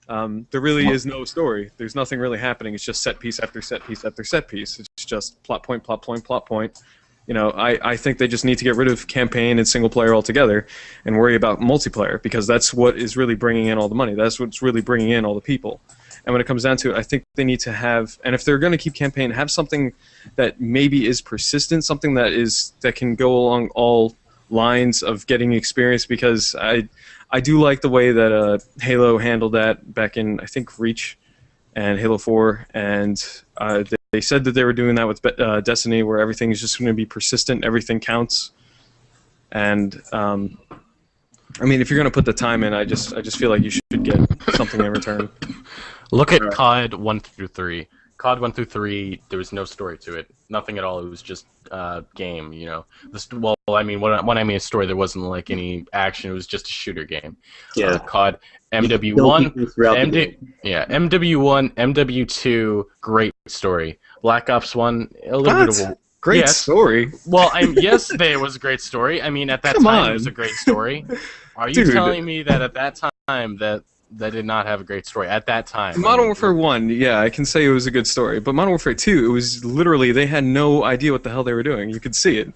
D: There really is no story. There's nothing really happening. It's just set piece after set piece after set piece. It's just plot point, plot point, plot point. You know, I think they just need to get rid of campaign and single player altogether and worry about multiplayer, because that's what is really bringing in all the money. That's what's really bringing in all the people. And when it comes down to it, I think they need to have, and if they're going to keep campaign, have something that maybe is persistent, something that can go along all lines of getting experience, because I do like the way that Halo handled that back in, I think, Reach and Halo 4, and they said that they were doing that with Destiny, where everything is just going to be persistent, everything counts. And I mean, if you're going to put the time in, I just feel like you should get something in return.
A: Look at COD 1 through 3. COD 1 through 3, there was no story to it, nothing at all. It was just game, you know. Well, I mean, when I mean a story, there wasn't like any action. It was just a shooter game.
B: Yeah.
A: COD MW1, MW1, MW2, great story. Black Ops 1, a little bit of
D: great story.
A: Well, yes, there was a great story. I mean, at that time, it was a great story. Are you telling me that at that time that did not have a great story at that time?
D: Modern Warfare 1, yeah, I can say it was a good story. But Modern Warfare 2, it was literally, they had no idea what the hell they were doing. You could see it.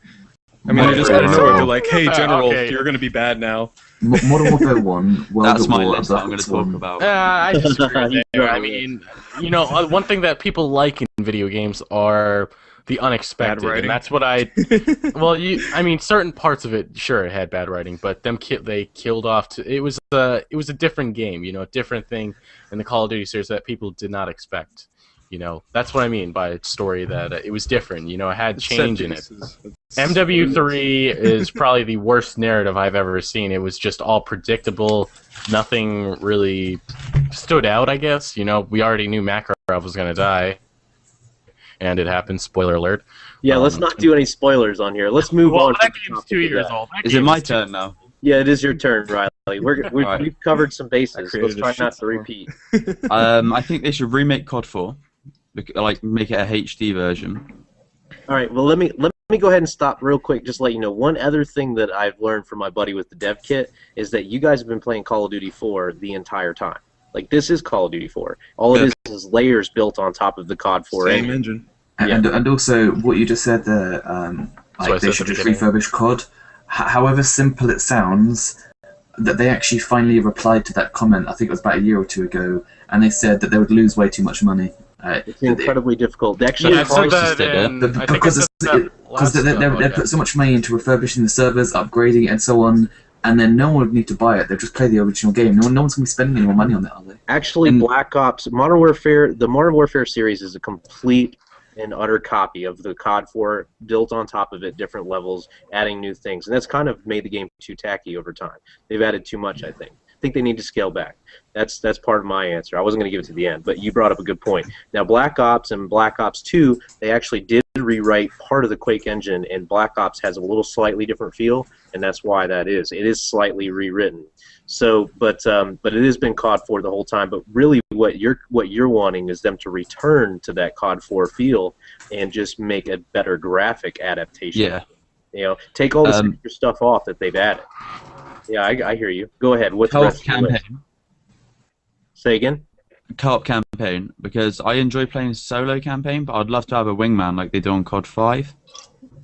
D: I mean, they just out of nowhere, they're like, hey, General, you're going to be bad now.
C: Modern Warfare 1,
E: that's my list that I'm going to talk about.
A: I disagree there. I mean, you know, one thing that people like in video games are the unexpected, and that's what I. Well, I mean, certain parts of it, sure, it had bad writing, but they killed off. It was a different game, you know, a different thing in the Call of Duty series that people did not expect. You know, that's what I mean by story, that it was different. You know, it had change in it. MW3 is probably the worst narrative I've ever seen. It was just all predictable. Nothing really stood out, I guess. You know, we already knew Makarov was going to die. And it happened. Spoiler alert.
B: Yeah, let's not do any spoilers on here. Let's move on.
A: That game's 2 years old.
E: Is it my turn now?
B: Yeah, it is your turn, Riley. We've covered some bases. Let's try not to repeat.
E: I think they should remake COD 4, like make it a HD version.
B: All right. Well, let me go ahead and stop real quick. Just to let you know, one other thing that I've learned from my buddy with the dev kit is that you guys have been playing Call of Duty 4 the entire time. Like, this is Call of Duty 4. All it is layers built on top of the COD 4
D: engine.
C: And also, what you just said there, like they should just refurbish COD. However simple it sounds, that they actually finally replied to that comment, I think it was about a year or two ago, and they said that they would lose way too much money.
B: It's incredibly difficult. They actually
C: because they put so much money into refurbishing the servers, upgrading it, and so on, and then no one would need to buy it. They'll just play the original game. No one's going to be spending any more money on that, are they?
B: Actually, Black Ops, the Modern Warfare series is a complete and utter copy of the COD 4, built on top of it, different levels, adding new things, and that's kind of made the game too tacky over time. They've added too much, I think. I think they need to scale back. That's part of my answer. I wasn't going to give it to the end, but you brought up a good point. Now, Black Ops and Black Ops 2, they actually did rewrite part of the Quake engine, and Black Ops has a little slightly different feel, and that's why that is. It is slightly rewritten. So, but it has been COD 4 the whole time. But really, what you're wanting is them to return to that COD 4 feel and just make a better graphic adaptation.
E: Yeah.
B: You know, take all this extra stuff off that they've added. Yeah, I hear you. Go ahead. What's the
E: Co-op
B: rest of your list?
E: campaign.
B: Say again?
E: Co-op campaign, because I enjoy playing solo campaign, but I'd love to have a wingman like they do on COD 5.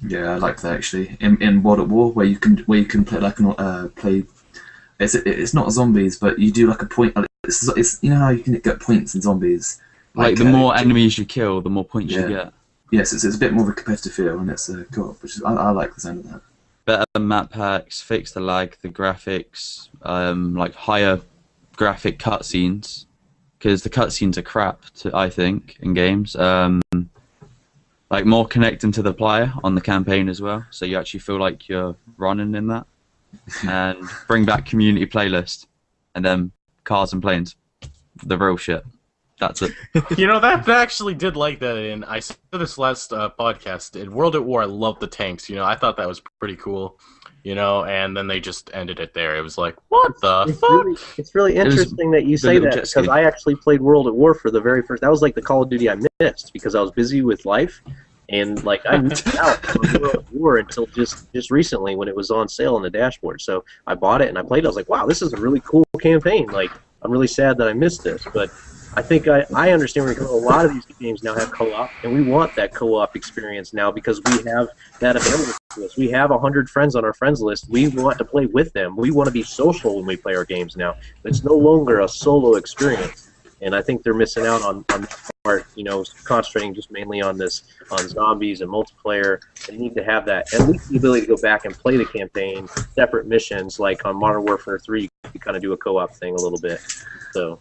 C: Yeah, I like that actually. In World at War, where you can play like play. It's not zombies, but you do like a point. It's you know how you can get points in zombies.
E: Like the more enemies you kill, the more points you get.
C: Yes, it's a bit more of a competitive feel, and it's a co-op, which is, I like the sound of that.
E: Better map packs, fix the lag, the graphics, like higher graphic cutscenes, because the cutscenes are crap, I think, in games. Like more connecting to the player on the campaign as well, so you actually feel like you're running in that. And bring back community playlist, and then cars and planes, the real shit. That's it.
A: You know, that actually did like that. In I said this last podcast in World at War. I loved the tanks. You know, I thought that was pretty cool. You know, and then they just ended it there. It was like, what the fuck?
B: It's really interesting that you say that, because I actually played World at War for the very first. That was like the Call of Duty I missed because I was busy with life, and like I missed out on World at War until just recently when it was on sale on the dashboard. So I bought it and I played it. I was like, wow, this is a really cool campaign. Like, I'm really sad that I missed this, but I think I understand where you're going. A lot of these games now have co-op, and we want that co-op experience now because we have that available to us. We have 100 friends on our friends list. We want to play with them. We want to be social when we play our games now. It's no longer a solo experience, and I think they're missing out on that part. You know, concentrating just mainly on zombies and multiplayer. They need to have that, at least the ability to go back and play the campaign, separate missions, like on Modern Warfare 3. You kind of do a co-op thing a little bit. So.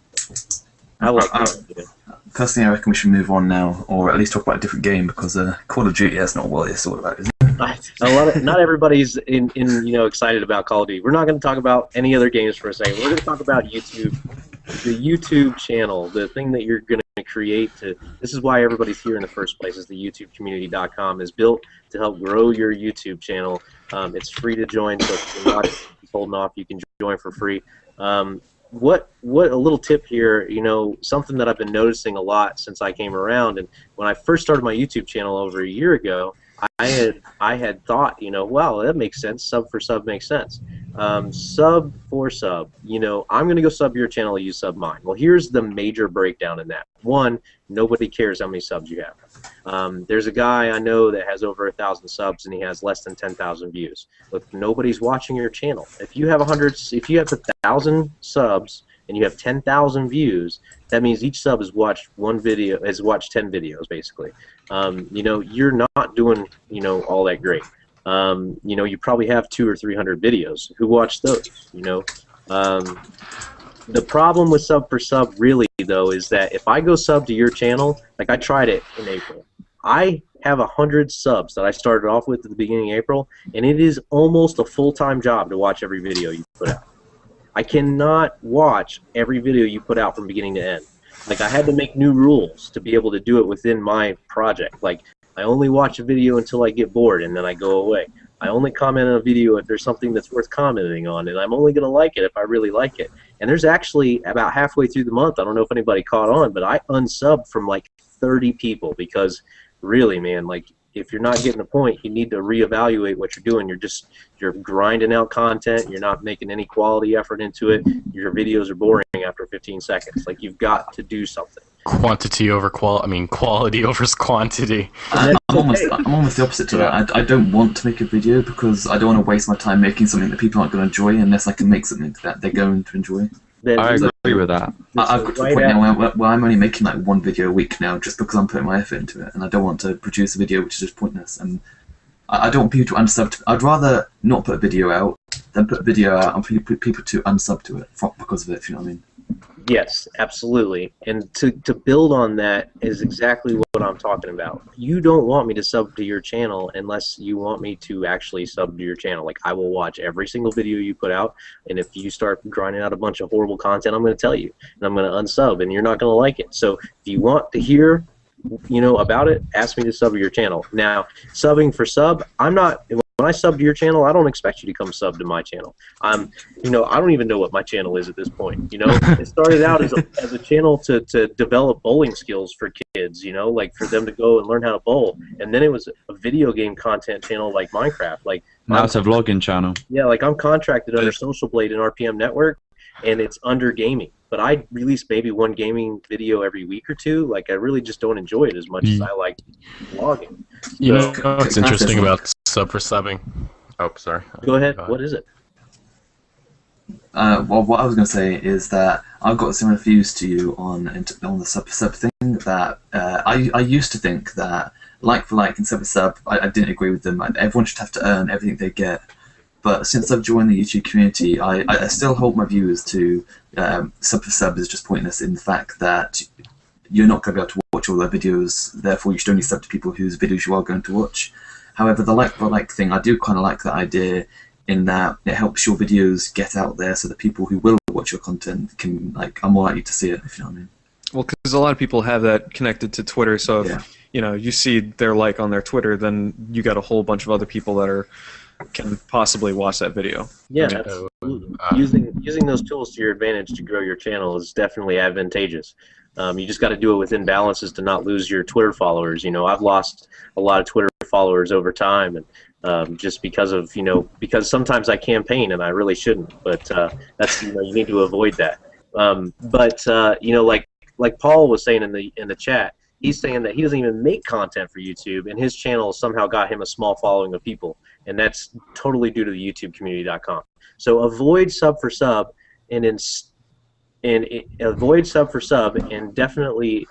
B: I like that.
C: Personally, I reckon we should move on now, or at least talk about a different game, because Call of Duty, that's not what it's all about, is it?
B: Not everybody's excited about Call of Duty. We're not going to talk about any other games for a second. We're going to talk about YouTube, the YouTube channel, the thing that you're going to create. This is why everybody's here in the first place. Is the YouTubeCommunity.com is built to help grow your YouTube channel. It's free to join, so if you're not holding off, you can join for free. What a little tip here, something that I've been noticing a lot since I came around, and when I first started my YouTube channel over a year ago, I had thought, well, that makes sense. Sub for sub makes sense. Sub for sub. I'm going to go sub your channel, you sub mine. Well, here's the major breakdown in that. One, nobody cares how many subs you have. There's a guy I know that has over 1,000 subs and he has less than 10,000 views. Look, nobody's watching your channel. If you have 1,000 subs and you have 10,000 views, that means each sub has watched 10 videos basically. You're not doing all that great. You probably have 200 or 300 videos. Who watch those? The problem with sub for sub really though is that if I go sub to your channel, like I tried it in April, I have 100 subs that I started off with at the beginning of April, and it is almost a full-time job to watch every video you put out. I cannot watch every video you put out from beginning to end. Like, I had to make new rules to be able to do it within my project. Like, I only watch a video until I get bored, and then I go away. I only comment on a video if there's something that's worth commenting on, and I'm only going to like it if I really like it. And there's actually, about halfway through the month, I don't know if anybody caught on, but I unsubbed from like 30 people because really, man, like, if you're not getting the point, you need to reevaluate what you're doing. You're grinding out content. You're not making any quality effort into it. Your videos are boring after 15 seconds. Like, you've got to do something.
A: Quantity over quality over quantity.
C: I'm almost the opposite to that. I don't want to make a video because I don't want to waste my time making something that people aren't going to enjoy unless I can make something that they're going to enjoy.
E: I agree with that.
C: I've got to the point now where I'm only making like one video a week now just because I'm putting my effort into it, and I don't want to produce a video which is just pointless. And I don't want people to unsub. I'd rather not put a video out than put a video out and people to unsub to it because of it, if you know what I mean.
B: Yes, absolutely. And to build on that is exactly what I'm talking about. You don't want me to sub to your channel unless you want me to actually sub to your channel. Like, I will watch every single video you put out, and if you start grinding out a bunch of horrible content, I'm going to tell you, and I'm going to unsub, and you're not going to like it. So if you want to hear, about it, ask me to sub to your channel. Now, subbing for sub, I'm not... When I sub to your channel, I don't expect you to come sub to my channel. I don't even know what my channel is at this point. It started out as a channel to develop bowling skills for kids. Like for them to go and learn how to bowl. And then it was a video game content channel like Minecraft. Like
E: now it's a vlogging channel.
B: Yeah, like I'm contracted under Social Blade and RPM Network, and it's under gaming. But I release maybe one gaming video every week or two. Like, I really just don't enjoy it as much as I like vlogging.
A: What's interesting about sub for subbing? Oh, sorry.
B: Go ahead. What is it?
C: Well, what I was going to say is that I've got similar views to you on the sub for sub thing. That I used to think that like for like and sub for sub, I didn't agree with them. Everyone should have to earn everything they get. But since I've joined the YouTube community, I still hold my views to sub for sub is just pointless in the fact that you're not going to be able to watch all their videos, therefore you should only sub to people whose videos you are going to watch. However, the like for like thing, I do kind of like that idea in that it helps your videos get out there so that people who will watch your content are more likely to see it, if you know what I mean.
D: Well, because a lot of people have that connected to Twitter, so if you see their like on their Twitter, then you got a whole bunch of other people that can possibly watch that video.
B: Yeah, absolutely. Using those tools to your advantage to grow your channel is definitely advantageous. You just got to do it within balances to not lose your Twitter followers. I've lost a lot of Twitter followers over time, and just because because sometimes I campaign and I really shouldn't. But that's you need to avoid that. Like Paul was saying in the chat, he's saying that he doesn't even make content for YouTube, and his channel somehow got him a small following of people, and that's totally due to the YouTubeCommunity.com. So avoid sub for sub, and avoid sub for sub, and definitely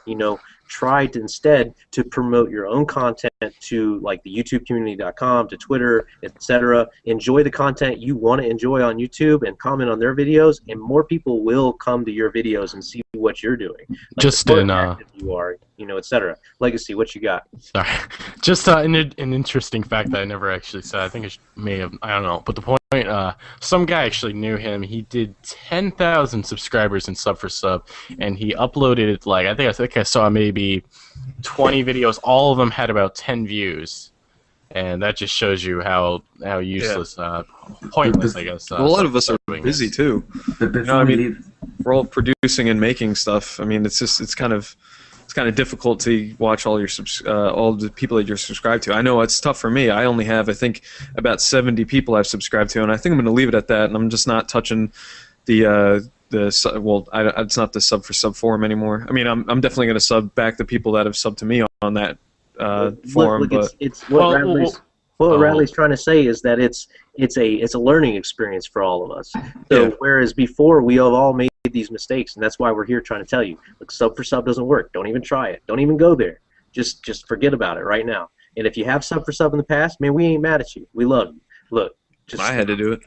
B: try to instead to promote your own content to like the YouTubeCommunity.com, to Twitter, etc. Enjoy the content you want to enjoy on YouTube and comment on their videos, and more people will come to your videos and see what you're doing. Like
A: just in
B: you are, etc. Legacy, what you got?
A: Sorry, just an interesting fact that I never actually said. I think it may have. I don't know, but the point. Some guy actually knew him. He did 10,000 subscribers in sub for sub, and he uploaded I think I saw maybe 20 videos. All of them had about 10 views, and that just shows you how useless, pointless, I guess.
D: Well, a lot of us are busy too. We're all producing and making stuff. I mean, it's kind of difficult to watch all the people that you're subscribed to. I know it's tough for me. I only have, I think, about 70 people I've subscribed to, and I think I'm going to leave it at that. And I'm just not touching it's not the sub for sub forum anymore. I mean, I'm definitely going to sub back the people that have subbed to me on that forum.
B: Look, what Radley's trying to say is that it's a learning experience for all of us. So whereas before we have all made these mistakes, and that's why we're here trying to tell you, look, sub for sub doesn't work. Don't even try it. Don't even go there. Just forget about it right now. And if you have sub for sub in the past, man, we ain't mad at you. We love you. Look,
D: I had to do it.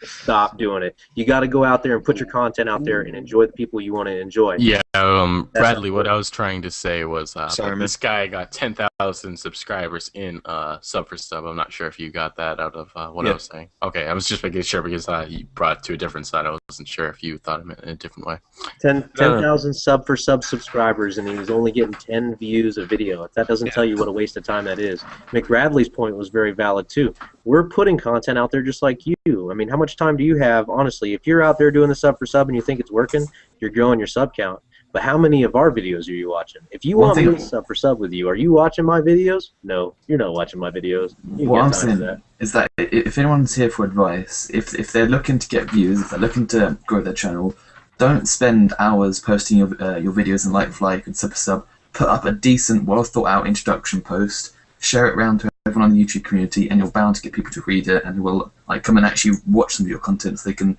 B: Stop doing it. You got to go out there and put your content out there and enjoy the people you want to enjoy.
A: Yeah, Bradley, what I was trying to say was this guy got 10,000 subscribers in sub for sub. I'm not sure if you got that out of what I was saying. Okay, I was just making sure because you brought it to a different side. I wasn't sure if you thought it in a different way.
B: 10,000 sub for sub subscribers, and he was only getting 10 views a video. If that doesn't tell you what a waste of time that is. McBradley's point was very valid too. We're putting content out there just like you. I mean, how much time do you have, honestly? If you're out there doing the sub for sub and you think it's working, you're growing your sub count. But how many of our videos are you watching? If you want me to sub for sub with you, are you watching my videos? No, you're not watching my videos.
C: What I'm saying is that if anyone's here for advice, if they're looking to get views, if they're looking to grow their channel, don't spend hours posting your videos in like and sub for sub. Put up a decent, well-thought-out introduction post, share it around to everyone on the YouTube community, and you're bound to get people to read it and who will come and actually watch some of your content so they can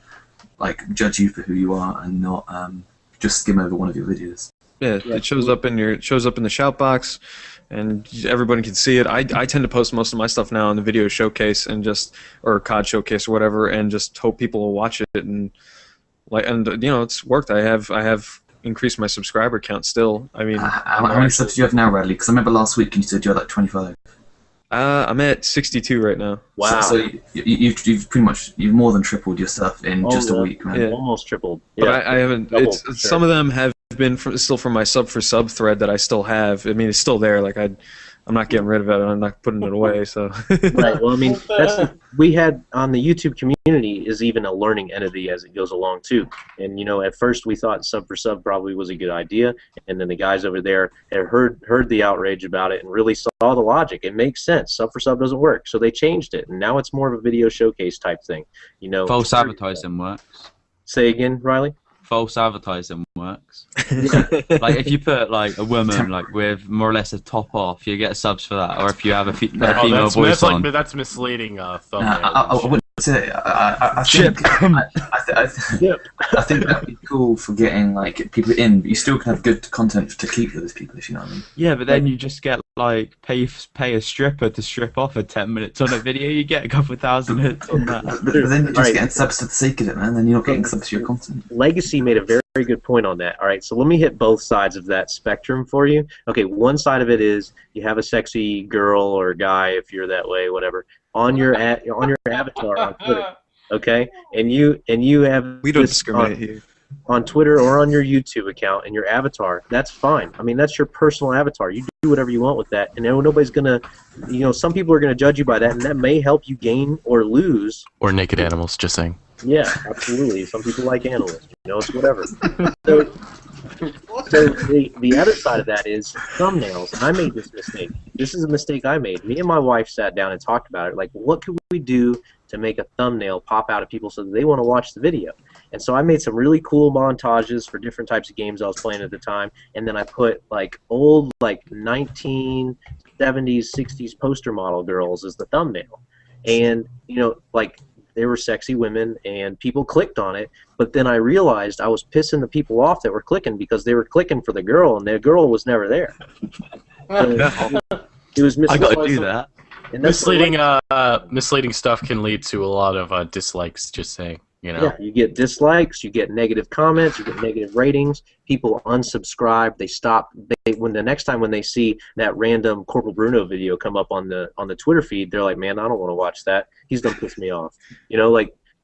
C: judge you for who you are and not just skim over one of your videos.
D: Yeah, it shows up in the shout box, and everybody can see it. I tend to post most of my stuff now in the video showcase or COD showcase or whatever, and just hope people will watch it and Like, and it's worked. I have increased my subscriber count still. I mean,
C: how many subs do you have now, Radley? Because I remember last week you said you had like 25.
D: I'm at 62 right now.
B: Wow.
C: So you've pretty much more than tripled your stuff in just a week, man.
D: Yeah.
B: Almost tripled.
D: But
B: Yeah.
D: I haven't.
B: Doubled, for sure.
D: Some of them have been still from my sub for sub thread that I still have. I mean, it's still there. Like I'm not getting rid of it. I'm not putting it away. So.
B: Right. Well, I mean, we had on the YouTube community is even a learning entity as it goes along too. And at first we thought sub for sub probably was a good idea, and then the guys over there had heard the outrage about it and really saw the logic. It makes sense. Sub for sub doesn't work, so they changed it, and now it's more of a video showcase type thing.
E: False advertising works.
B: Say again, Riley.
E: False advertising works. Like if you put like a woman like with more or less a top off, you get subs for that. Or if you have a female voice on.
A: That's misleading thumbnail.
C: I wouldn't say. I think I think that'd be cool for getting like people in, but you still can have good content to keep with those people, if you know what I mean.
E: Yeah, but then you just get like pay a stripper to strip off for 10 minutes on a video. You get a couple thousand hits on that.
C: But then you're just getting subs for the sake of it, man. Then you're not getting subs for your content.
B: Legacy made a very, very good point on that. All right, so let me hit both sides of that spectrum for you. Okay, one side of it is you have a sexy girl or guy, if you're that way, whatever, on your avatar on Twitter. Okay, and you have
D: We don't discriminate here.
B: On Twitter or on your YouTube account and your avatar. That's fine. I mean, that's your personal avatar. You do whatever you want with that, and nobody's gonna, some people are gonna judge you by that, and that may help you gain or lose.
A: Or naked animals, just saying.
B: Yeah, absolutely. Some people like animals. It's whatever. So the other side of that is thumbnails. And I made this mistake. This is a mistake I made. Me and my wife sat down and talked about it. Like, what could we do to make a thumbnail pop out at people so that they want to watch the video? And so I made some really cool montages for different types of games I was playing at the time. And then I put like old 1970s, 60s poster model girls as the thumbnail. And they were sexy women, and people clicked on it. But then I realized I was pissing the people off that were clicking because they were clicking for the girl, and the girl was never there. So it was misleading.
E: I gotta do that.
B: And
A: Misleading stuff can lead to a lot of dislikes. Just saying,
B: Yeah, you get dislikes, you get negative comments, you get negative ratings. People unsubscribe. They stop. When the next time when they see that random Corporal Bruno video come up on the Twitter feed, they're like, "Man, I don't want to watch that. He's gonna piss me off."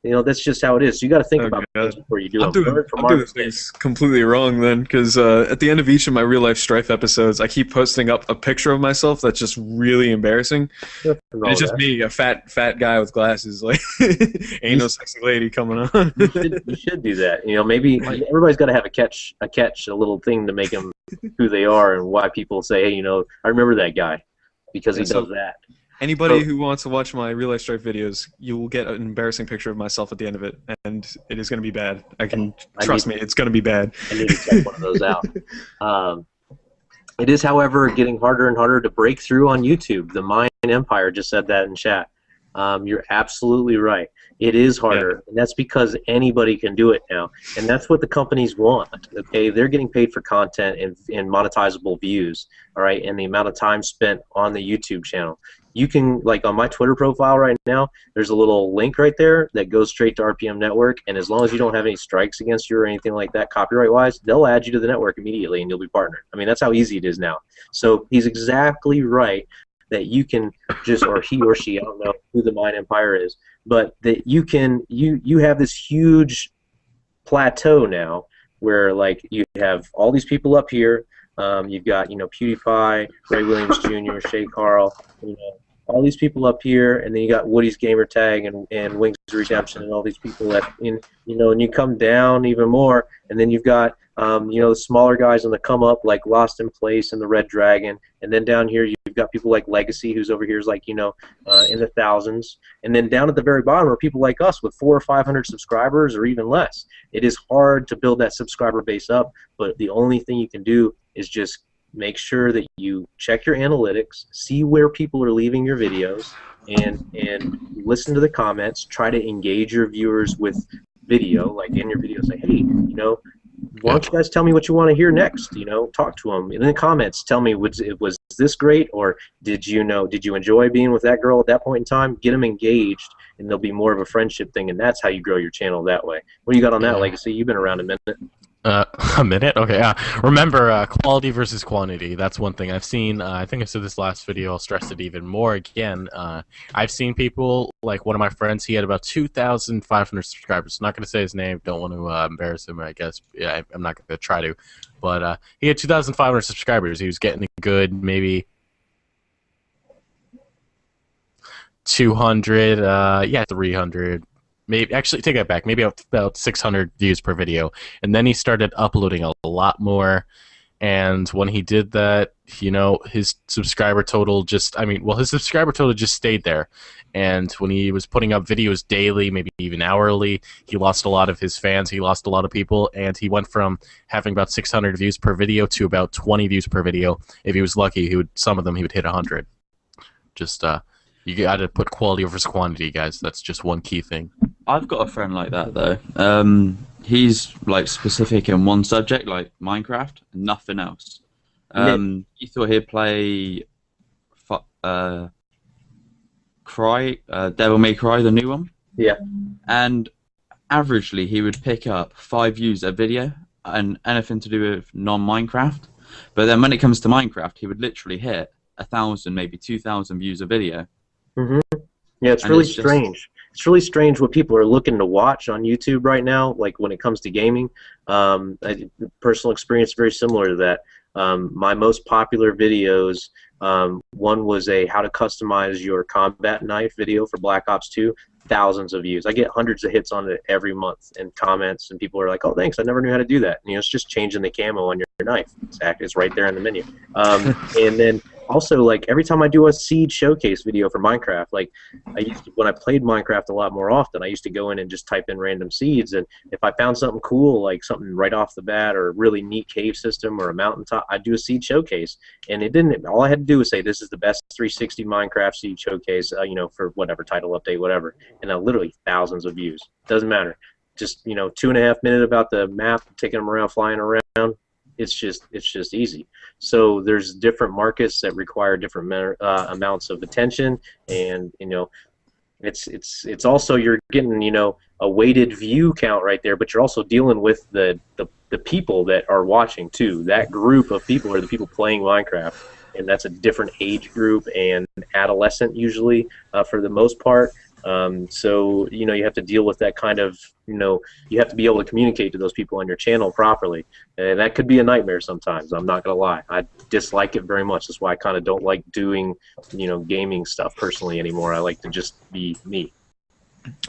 B: That's just how it is. So you got to think about things before you do
D: I'm
B: them.
D: doing things completely wrong then, because at the end of each of my Real Life Strife episodes, I keep posting up a picture of myself that's just really embarrassing. It's just me, a fat guy with glasses, like ain't no sexy lady coming on.
B: You should do that. Maybe everybody's got to have a little thing to make them who they are, and why people say, hey, I remember that guy because he does that.
D: Anybody who wants to watch my Real Life Strife videos, you will get an embarrassing picture of myself at the end of it, and it is going to be bad. Trust me, it's going to be bad.
B: I need to check one of those out. It is, however, getting harder and harder to break through on YouTube. The Mayan Empire just said that in chat. You're absolutely right. It is harder, and that's because anybody can do it now, and that's what the companies want. Okay, they're getting paid for content and monetizable views. All right, and the amount of time spent on the YouTube channel. You can, on my Twitter profile right now, there's a little link right there that goes straight to RPM Network, and as long as you don't have any strikes against you or anything like that, copyright-wise, they'll add you to the network immediately, and you'll be partnered. I mean, that's how easy it is now. So he's exactly right that you can just, or he or she, I don't know who the Mayan Empire is, but that you have this huge plateau now where, you have all these people up here. You've got, PewDiePie, Ray Williams Jr., Shay Carl, all these people up here, and then you got Woody's Gamertag and Wings of Redemption and all these people and you come down even more, and then you've got, the smaller guys on the come up, like Lost in Place and the Red Dragon, and then down here you've got people like Legacy, who's over here is in the thousands, and then down at the very bottom are people like us with 400 or 500 subscribers or even less. It is hard to build that subscriber base up, but the only thing you can do is just make sure that you check your analytics, see where people are leaving your videos, and listen to the comments. Try to engage your viewers with video, like in your video, say, hey, why don't you guys tell me what you want to hear next? Talk to them in the comments. Tell me, was this great, or did you enjoy being with that girl at that point in time? Get them engaged, and there'll be more of a friendship thing, and that's how you grow your channel that way. What do you got on that, Legacy? You've been around a minute.
A: A minute? Okay, remember, quality versus quantity. That's one thing I've seen. I think I said this last video. I'll stress it even more again. I've seen people, like one of my friends, he had about 2,500 subscribers. Not going to say his name. Don't want to embarrass him, I guess. Yeah, I'm not going to try to. But he had 2,500 subscribers. He was getting a good, maybe 200, 300. Maybe, actually, take that back. Maybe about 600 views per video, and then he started uploading a lot more. And when he did that, his subscriber total his subscriber total just stayed there. And when he was putting up videos daily, maybe even hourly, he lost a lot of his fans. He lost a lot of people, and he went from having about 600 views per video to about 20 views per video. If he was lucky, some of them he would hit 100. Just you got to put quality over quantity, guys. That's just one key thing.
E: I've got a friend like that though. He's like specific in one subject, like Minecraft, and nothing else. He thought he'd play Devil May Cry, the new one.
B: Yeah.
E: And averagely, he would pick up 5 views a video, and anything to do with non-Minecraft. But then when it comes to Minecraft, he would literally hit 1,000, maybe 2,000 views a video.
B: Yeah, it's really strange. It's really strange what people are looking to watch on YouTube right now, like when it comes to gaming. Personal experience very similar to that. My most popular videos, one was a how to customize your combat knife video for Black Ops 2. Thousands of views. I get hundreds of hits on it every month and comments, and people are like, "Oh, thanks! I never knew how to do that." It's just changing the camo on your knife. It's right there in the menu. And then also, like, every time I do a seed showcase video for Minecraft, like when I played Minecraft a lot more often, I used to go in and just type in random seeds, and if I found something cool, like something right off the bat, or a really neat cave system or a mountaintop, I'd do a seed showcase. And it didn't. All I had to do was say, "This is the best 360 Minecraft seed showcase," for whatever title update, whatever. And literally thousands of views. Doesn't matter. Just 2.5 minutes about the map, taking them around, flying around. It's just easy. So there's different markets that require different amounts of attention, and it's also, you're getting a weighted view count right there, but you're also dealing with the people that are watching too. That group of people are the people playing Minecraft, and that's a different age group and adolescent usually for the most part. So you have to deal with that kind of, you have to be able to communicate to those people on your channel properly, and that could be a nightmare sometimes. I'm not gonna lie, I dislike it very much. That's why I kind of don't like doing gaming stuff personally anymore. I like to just be me.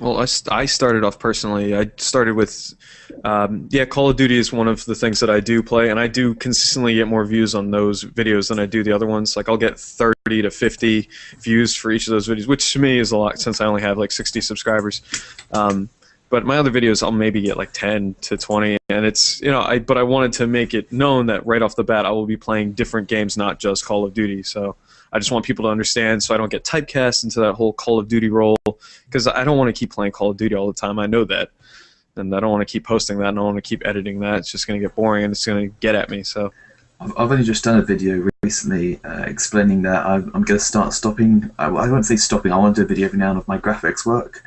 D: Well, I started off personally. I started with, Call of Duty is one of the things that I do play, and I do consistently get more views on those videos than I do the other ones. Like, I'll get 30 to 50 views for each of those videos, which to me is a lot since I only have like 60 subscribers. But my other videos, I'll maybe get like 10 to 20, and it's, but I wanted to make it known that right off the bat I will be playing different games, not just Call of Duty. So I just want people to understand, so I don't get typecast into that whole Call of Duty role, because I don't want to keep playing Call of Duty all the time. I know that, and I don't want to keep posting that, and I don't want to keep editing that. It's just going to get boring, and it's going to get at me. So
C: I've only just done a video recently explaining that I'm going to start stopping. I won't say stopping. I want to do a video every now and then of my graphics work.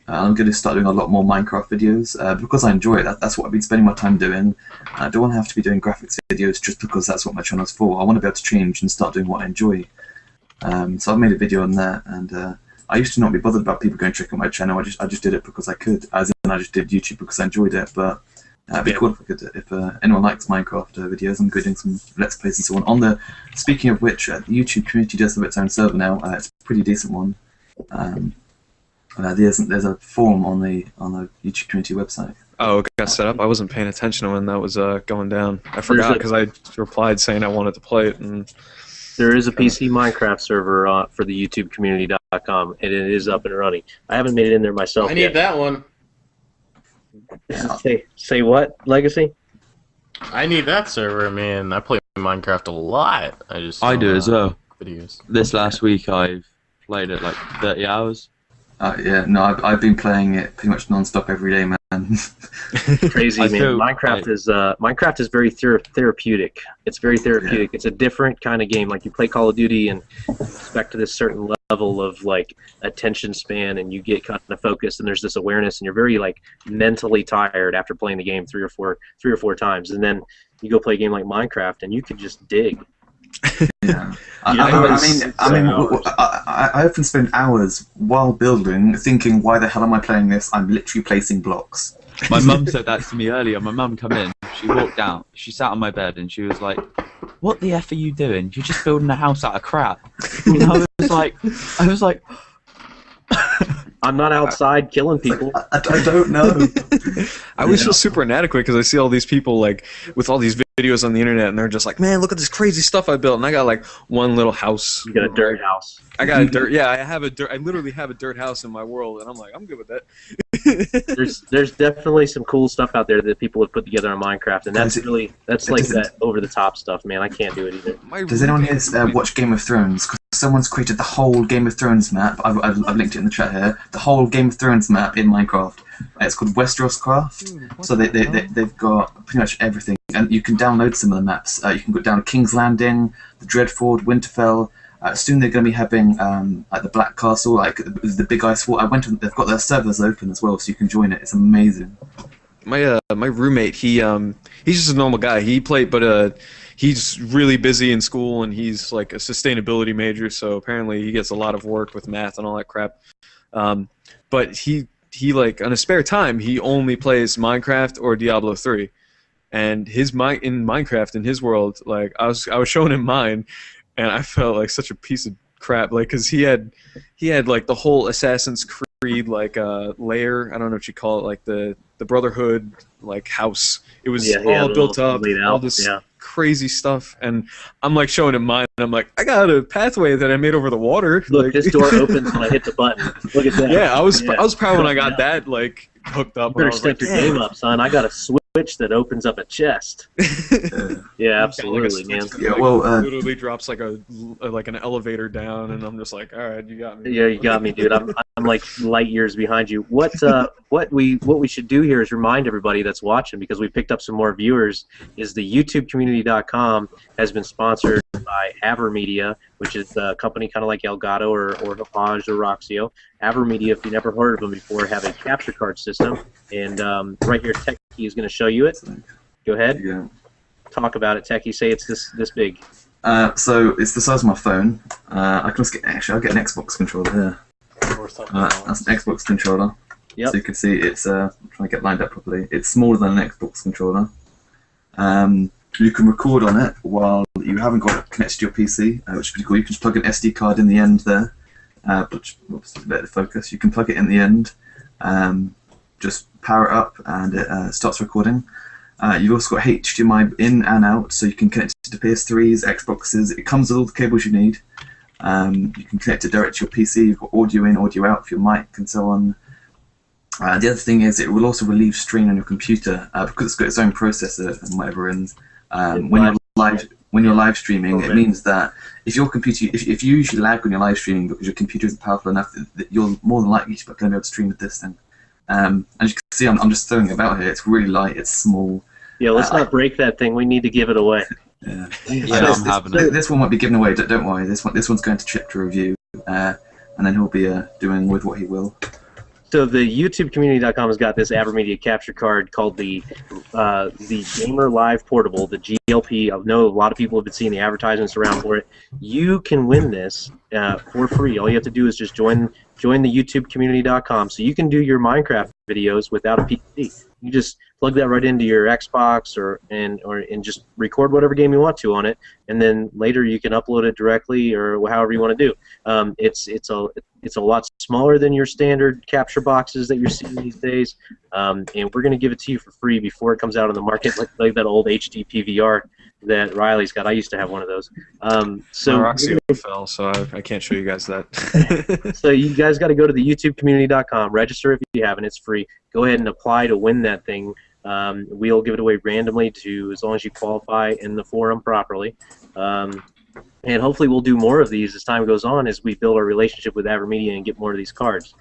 C: I'm going to start doing a lot more Minecraft videos because I enjoy it. That's what I've been spending my time doing. I don't want to have to be doing graphics videos just because that's what my channel's for. I want to be able to change and start doing what I enjoy. So I've made a video on that, and I used to not be bothered about people going to check out my channel. I just did it because I could, as in I just did YouTube because I enjoyed it. But it'd be cool if anyone likes Minecraft videos. I'm doing some Let's Plays and so on. Speaking of which, the YouTube community does have its own server now. It's a pretty decent one. There's a forum on the YouTube community website.
D: Oh, it got set up? I wasn't paying attention when that was going down. I forgot because I replied saying I wanted to play it. And
B: there is a PC Minecraft server for the YouTubeCommunity.com, and it is up and running. I haven't made it in there myself yet.
A: I need that one.
B: Say what, Legacy?
A: I need that server, man. I play Minecraft a lot.
E: I do as well.
A: Videos.
E: This last week I've played it like 30 hours.
C: Yeah, no, I've been playing it pretty much non-stop every day, man. and
B: Crazy, man. Minecraft is very therapeutic. It's very therapeutic. It's a different kind of game. Like, you play Call of Duty and you expect to this certain level of like attention span, and you get kind of focused, and there's this awareness, and you're very like mentally tired after playing the game three or four times, and then you go play a game like Minecraft, and you can just dig.
C: Yeah. I often spend hours while building thinking, why the hell am I playing this? I'm literally placing blocks.
E: My mum said that to me earlier. My mum come in, she walked out, she sat on my bed, and she was like, "What the F are you doing? You're just building a house out of crap." And I was like,
B: I'm not outside killing people.
C: I don't know.
D: I always feel super inadequate because I see all these people like with all these videos on the internet, and they're just like, "Man, look at this crazy stuff I built," and I got like one little house.
B: You got a dirt house.
D: I got a dirt. Yeah, I literally have a dirt house in my world, and I'm like, I'm good with that.
B: There's definitely some cool stuff out there that people have put together on Minecraft, and that's like that over the top stuff, man. I can't do it either.
C: Does anyone here watch Game of Thrones? Because someone's created the whole Game of Thrones map. I've linked it in the chat here. The whole Game of Thrones map in Minecraft. It's called Westeros Craft. So they've got pretty much everything, and you can download some of the maps. You can go down King's Landing, the Dreadford, Winterfell. Soon they're going to be having like the Black Castle, like the Big Ice Wall. They've got their servers open as well, so you can join it. It's amazing.
D: My roommate, he's just a normal guy. He's really busy in school, and he's like a sustainability major. So apparently he gets a lot of work with math and all that crap. But he like on his spare time, he only plays Minecraft or Diablo 3. And in Minecraft, in his world, like I was showing him mine, and I felt like such a piece of crap, like, because he had like the whole Assassin's Creed like lair. I don't know what you call it, like the Brotherhood like house. It was all built up, all this crazy stuff, and I'm like showing him mine, and I'm like, I got a pathway that I made over the water.
B: Look,
D: like,
B: this door opens when I hit the button. Look at that.
D: Yeah, I was proud when I got that like hooked up.
B: You better step your game up, son. I got a switch that opens up a chest. Yeah, absolutely, man.
C: Yeah, well,
D: literally drops like an elevator down, and I'm just like, all right, you got me.
B: Yeah, you got me, dude. I'm like light years behind you. What we should do here is remind everybody that's watching, because we picked up some more viewers, is the YouTubeCommunity.com has been sponsored by AverMedia, which is a company kind of like Elgato or Hopage or Roxio. AverMedia, if you've never heard of them before, have a capture card system, and right here, Techie is going to show you it. Go ahead.
C: Yeah.
B: Talk about it, Techie. Say it's this big.
C: So it's the size of my phone. I can just I'll get an Xbox controller here. That's an Xbox controller.
B: Yep.
C: So you can see it's I'm trying to get lined up properly. It's smaller than an Xbox controller. You can record on it while you haven't got it connected to your PC, which is pretty cool. You can just plug an SD card in the end there. Let it focus. You can plug it in the end. Just power it up, and it starts recording. You've also got HDMI in and out, so you can connect it to PS3s, Xboxes. It comes with all the cables you need. You can connect it direct to your PC. You've got audio in, audio out for your mic, and so on. The other thing is it will also relieve strain on your computer because it's got its own processor and whatever. And when you're live streaming, it means that if your computer, if you usually lag when you're live streaming because your computer isn't powerful enough, that you're more than likely to be able to stream with this thing. As you can see, I'm just throwing it about here. It's really light. It's small.
B: Yeah, let's not break that thing. We need to give it away.
C: Yeah,
E: I'm having it.
C: This one might be given away. Don't worry. This one's going to Chip to review, and then he'll be doing with what he will.
B: So the YouTubeCommunity.com has got this AverMedia capture card called the Gamer Live Portable, the GLP. I know a lot of people have been seeing the advertisements around for it. You can win this for free. All you have to do is just join the YouTubeCommunity.com, so you can do your Minecraft videos without a PC. You just plug that right into your Xbox and just record whatever game you want to on it, and then later you can upload it directly or however you want to do. It's a lot smaller than your standard capture boxes that you're seeing these days, and we're going to give it to you for free before it comes out on the market, like that old HD PVR that Riley's got. I used to have one of those. So
D: Roxy fell, so I can't show you guys that.
B: So you guys got to go to the YouTubeCommunity.com, register if you haven't. It's free. Go ahead and apply to win that thing. We'll give it away randomly to as long as you qualify in the forum properly. And hopefully we'll do more of these as time goes on as we build our relationship with AverMedia and get more of these cards.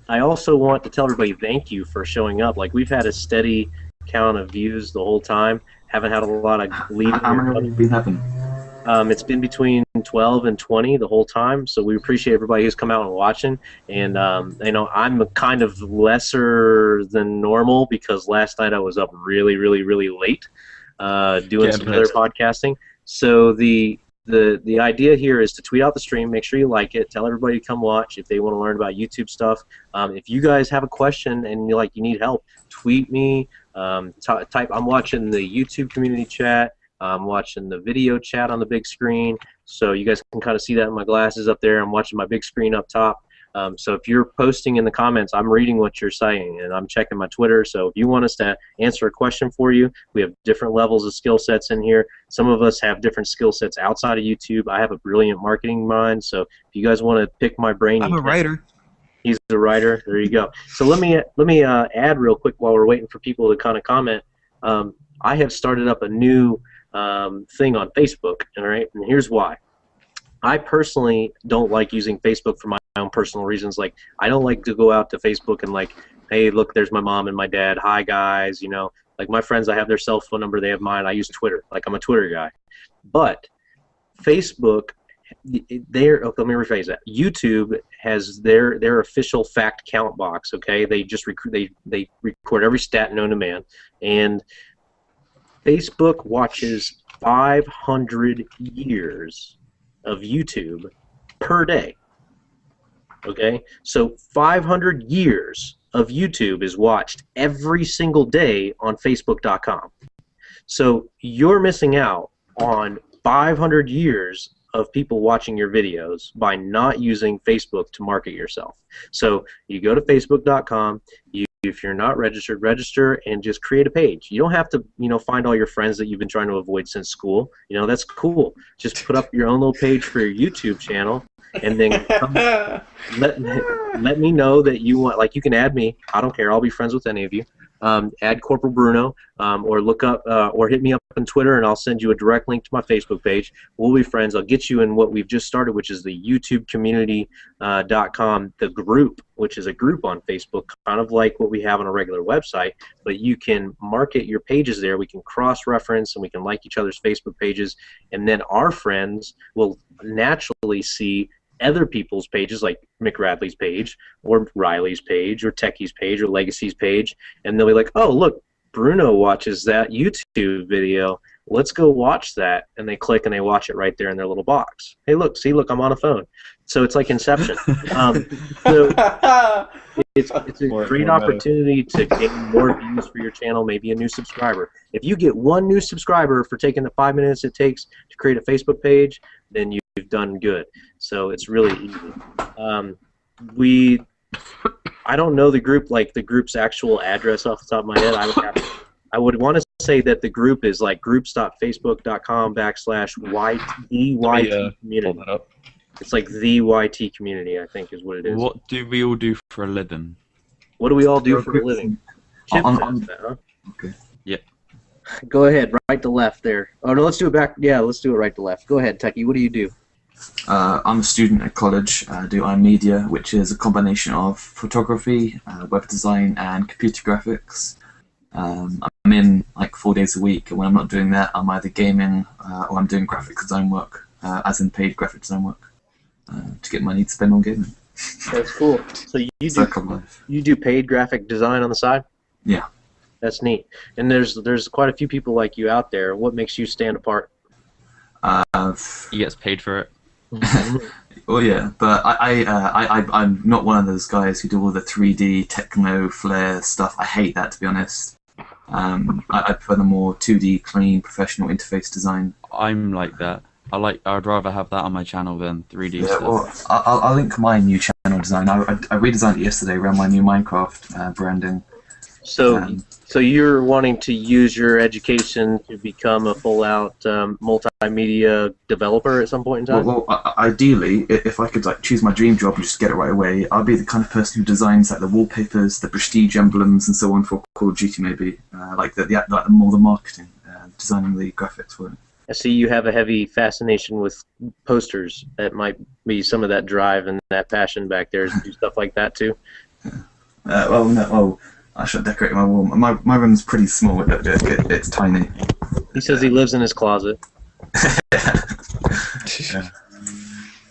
B: I also want to tell everybody thank you for showing up. Like, we've had a steady count of views the whole time. Haven't had a lot of leaving.
C: How many have you been having?
B: It's been between 12 and 20 the whole time, so we appreciate everybody who's come out and watching. And I'm kind of lesser than normal because last night I was up really, really, really late doing some other podcasting. So the idea here is to tweet out the stream, make sure you like it, tell everybody to come watch if they want to learn about YouTube stuff. If you guys have a question and you need help, tweet me. Type. I'm watching the YouTube community chat. I'm watching the video chat on the big screen, so you guys can kind of see that in my glasses up there. I'm watching my big screen up top. So if you're posting in the comments, I'm reading what you're saying, and I'm checking my Twitter. So if you want us to answer a question for you, we have different levels of skill sets in here. Some of us have different skill sets outside of YouTube. I have a brilliant marketing mind, so if you guys want to pick my brain,
D: I'm a writer.
B: He's a writer. There you go. So let me add real quick while we're waiting for people to kind of comment. I have started up a new thing on Facebook. All right, and here's why. I personally don't like using Facebook for my own personal reasons. Like, I don't like to go out to Facebook and hey, look, there's my mom and my dad. Hi, guys. Like my friends, I have their cell phone number. They have mine. I use Twitter. Like, I'm a Twitter guy. But Facebook, let me rephrase that. YouTube has their official fact count box. Okay, they just they record every stat known to man, and Facebook watches 500 years of YouTube per day. Okay, so 500 years of YouTube is watched every single day on Facebook.com. So you're missing out on 500 years of people watching your videos by not using Facebook to market yourself. So you go to Facebook.com. If you're not registered, register and just create a page. You don't have to, find all your friends that you've been trying to avoid since school. That's cool. Just put up your own little page for your YouTube channel, and then let me know that you want. Like, you can add me. I don't care. I'll be friends with any of you. Add Corporal Bruno, or look up, or hit me up on Twitter, and I'll send you a direct link to my Facebook page. We'll be friends. I'll get you in what we've just started, which is the YouTubeCommunity.com, the group, which is a group on Facebook, kind of like what we have on a regular website. But you can market your pages there. We can cross-reference, and we can like each other's Facebook pages, and then our friends will naturally see other people's pages, like Mick Radley's page, or Riley's page, or Techie's page, or Legacy's page, and they'll be like, oh, look, Bruno watches that YouTube video. Let's go watch that. And they click and they watch it right there in their little box. Hey, look, I'm on a phone. So it's like Inception. So it's a great opportunity to get more views for your channel, maybe a new subscriber. If you get one new subscriber for taking the 5 minutes it takes to create a Facebook page, then you've done good. So it's really easy. I don't know the group's actual address off the top of my head. I would want to say that the group is like groups.facebook.com/YT community. It's like the YT community, I think, is what it is.
E: What do we all do for a living?
B: What do we all do for a living? Chip test that, huh?
C: Okay.
E: Yep.
B: Go ahead, right to left there. Oh no, let's do it back. Yeah, let's do it right to left. Go ahead, Techie. What do you do?
C: I'm a student at college. I do iMedia, which is a combination of photography, web design, and computer graphics. I'm in like 4 days a week, and when I'm not doing that, I'm either gaming or I'm doing graphic design work, as in paid graphic design work, to get money to spend on gaming.
B: That's cool. So you do paid graphic design on the side?
C: Yeah.
B: That's neat. And there's quite a few people like you out there. What makes you stand apart?
E: He gets paid for it.
C: Oh yeah, but I'm not one of those guys who do all the 3D techno flair stuff. I hate that, to be honest. I prefer the more 2D clean professional interface design.
E: I'm like that. I'd rather have that on my channel than 3D stuff.
C: Well, I'll link my new channel design. I redesigned it yesterday around my new Minecraft branding.
B: So you're wanting to use your education to become a full-out multimedia developer at some point in time?
C: Well, ideally, if I could choose my dream job and just get it right away, I'd be the kind of person who designs the wallpapers, the prestige emblems, and so on for Call of Duty, maybe more the marketing, designing the graphics for it.
B: I see you have a heavy fascination with posters. That might be some of that drive and that passion back there to do stuff like that too.
C: Well, no, well, I should decorate my room. My room's pretty small. It's tiny.
B: He says he lives in his closet.
C: Yeah.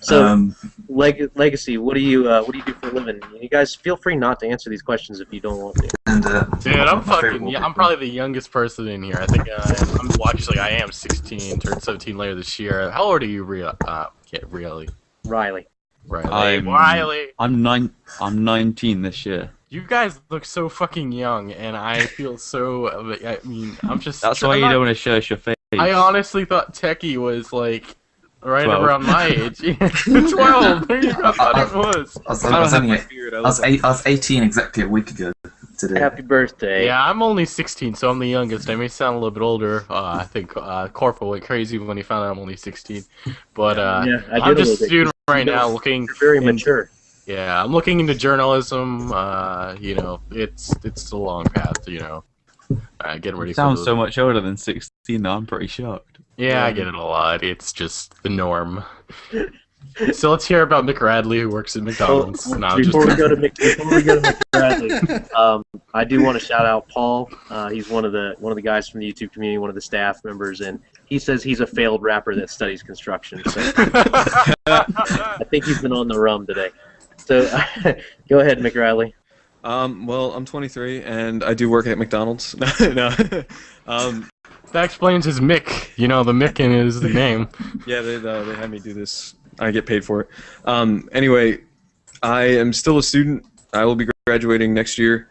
B: So, Legacy, what do you do for a living? You guys feel free not to answer these questions if you don't want to.
C: And,
A: Dude, I'm probably the youngest person in here. I think I am 16, turned 17 later this year. How old are you, really?
B: Riley.
A: Riley.
E: I'm 19 this year.
A: You guys look so fucking young, and I feel so. I mean, I'm just.
E: That's why you don't want to show us your face.
A: I honestly thought Techie was like right
E: 12.
A: around my age. 12. There you go. I thought it was.
C: I was 18 exactly a week ago today.
B: Happy birthday.
A: Yeah, I'm only 16, so I'm the youngest. I may sound a little bit older. I think Corporal went crazy when he found out I'm only 16. But
B: yeah,
A: I'm just a student right now looking.
B: You're very mature.
A: Yeah, I'm looking into journalism. You know, it's a long path. You know, getting ready.
E: Sounds so much older than 16. Though. I'm pretty shocked.
A: Yeah, I get it a lot. It's just the norm. So let's hear about Mick Radley, who works at McDonald's.
B: Before we go to Mick Radley, I do want to shout out Paul. He's one of the guys from the YouTube community, one of the staff members, and he says he's a failed rapper that studies construction. So I think he's been on the rum today. So go ahead, Mick Radley.
D: Well, I'm 23 and I do work at McDonald's. No.
A: That explains his Mick. You know, the Mickin is the name.
D: Yeah, they had me do this. I get paid for it. Anyway, I am still a student. I will be graduating next year.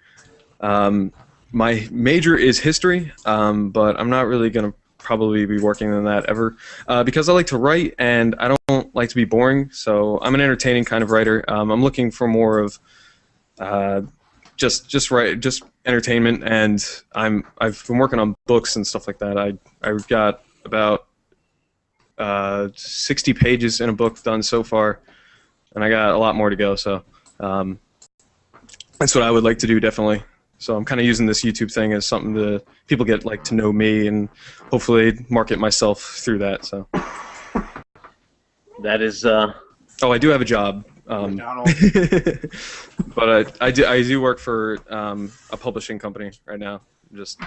D: My major is history, but I'm not really going to probably be working on that ever because I like to write and I don't like to be boring. So I'm an entertaining kind of writer. I'm looking for more of just entertainment, and I've been working on books and stuff like that. I've got about 60 pages in a book done so far, and I got a lot more to go. So that's what I would like to do, definitely. So I'm kind of using this YouTube thing as something to people get like to know me and hopefully market myself through that. So
B: that is.
D: Oh, I do have a job. But I do work for a publishing company right now. I'm just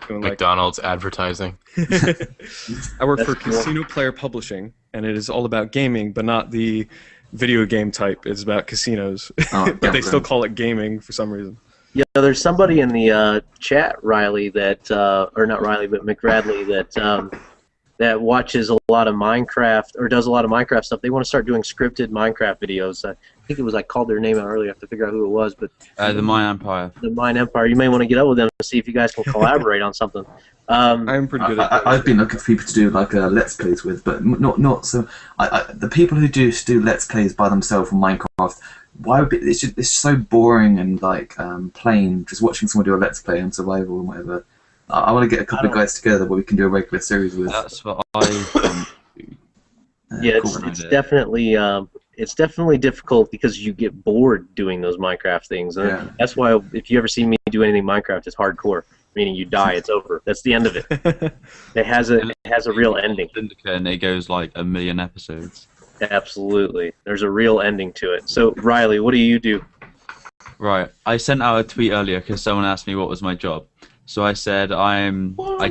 D: doing
A: McDonald's advertising.
D: I work for Casino Player Publishing, and it is all about gaming, but not the video game type. It's about casinos, but they still call it gaming for some reason.
B: Yeah, there's somebody in the chat, Riley, that or not Riley, but McRadley, that watches a lot of Minecraft or does a lot of Minecraft stuff. They want to start doing scripted Minecraft videos. I think it was I called their name out earlier. I have to figure out who it was, but
E: the Mine Empire.
B: The Mine Empire. You may want to get up with them and see if you guys can collaborate on something.
D: I'm pretty good at that.
C: I've been looking for people to do like Let's Plays with, but not so. The people who do Let's Plays by themselves on Minecraft, why would it's so boring and like plain. Just watching someone do a Let's Play on survival and whatever. I want to get a couple of guys together where we can do a regular series with.
E: That's what I.
B: Yeah, it's definitely difficult because you get bored doing those Minecraft things. And that's why if you ever see me do anything Minecraft, it's hardcore. Meaning you die, it's over. That's the end of it. It has a real ending.
E: And it goes like 1 million episodes.
B: Absolutely. There's a real ending to it. So, Riley, what do you do?
E: Right. I sent out a tweet earlier because someone asked me what was my job. So I said I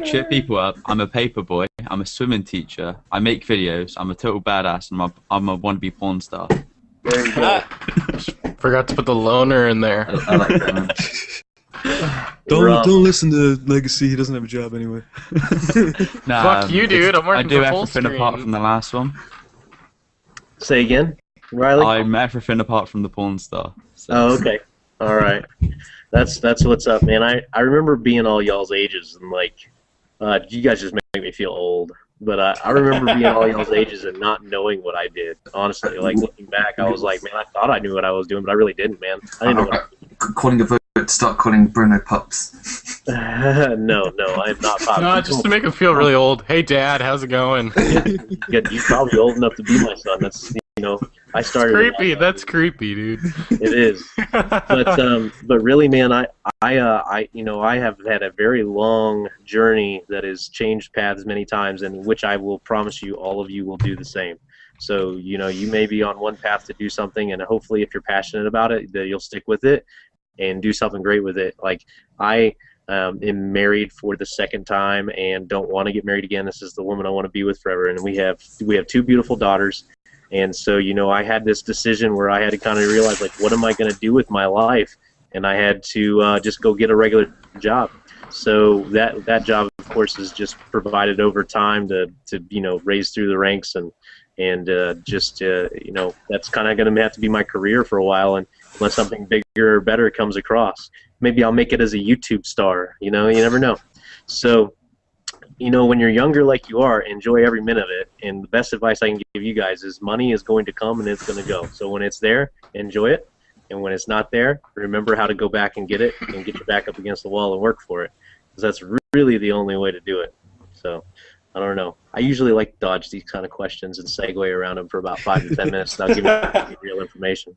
E: cheer people up, I'm a paper boy, I'm a swimming teacher, I make videos, I'm a total badass, and I'm a wannabe porn star.
B: There you go.
A: Forgot to put the loner in there.
C: I like that, man.
D: Don't listen to Legacy. He doesn't have a job anyway.
E: Nah,
A: Fuck you, dude. I'm working
E: I do
A: for full
E: everything
A: screen.
E: apart from the last one.
B: Say again, Riley?
E: I'm everything apart from the porn star. So.
B: Oh, okay. All right. That's what's up, man. I remember being all y'all's ages and like, you guys just make me feel old. But I remember being all y'all's ages and not knowing what I did. Honestly, like looking back, I was like, man, I thought I knew what I was doing, but I really didn't, man. I didn't know what I was doing.
C: Calling a vote to start calling Bruno pups.
B: No, I am not pups.
A: No, just to make him feel really old. Hey, Dad, how's it going?
B: You're probably old enough to be my son. That's I started.
A: Creepy. That's creepy, dude.
B: It is. But really, man, I have had a very long journey that has changed paths many times, and which I will promise you, all of you will do the same. So, you may be on one path to do something, and hopefully if you're passionate about it, that you'll stick with it and do something great with it. Like, I am married for the second time and don't want to get married again. This is the woman I want to be with forever, and we have two beautiful daughters. And so, I had this decision where I had to kind of realize, like, what am I going to do with my life? And I had to just go get a regular job. So that job, of course, is just provided over time to raise through the ranks, and that's kind of going to have to be my career for a while, and unless something bigger or better comes across. Maybe I'll make it as a YouTube star, you never know. So, when you're younger like you are, enjoy every minute of it, and the best advice I can give you guys is money is going to come and it's going to go. So when it's there, enjoy it, and when it's not there, remember how to go back and get it and get your back up against the wall and work for it, because that's really the only way to do it. So I don't know. I usually like to dodge these kind of questions and segue around them for about 5 to 10 minutes, and I'll give you real information.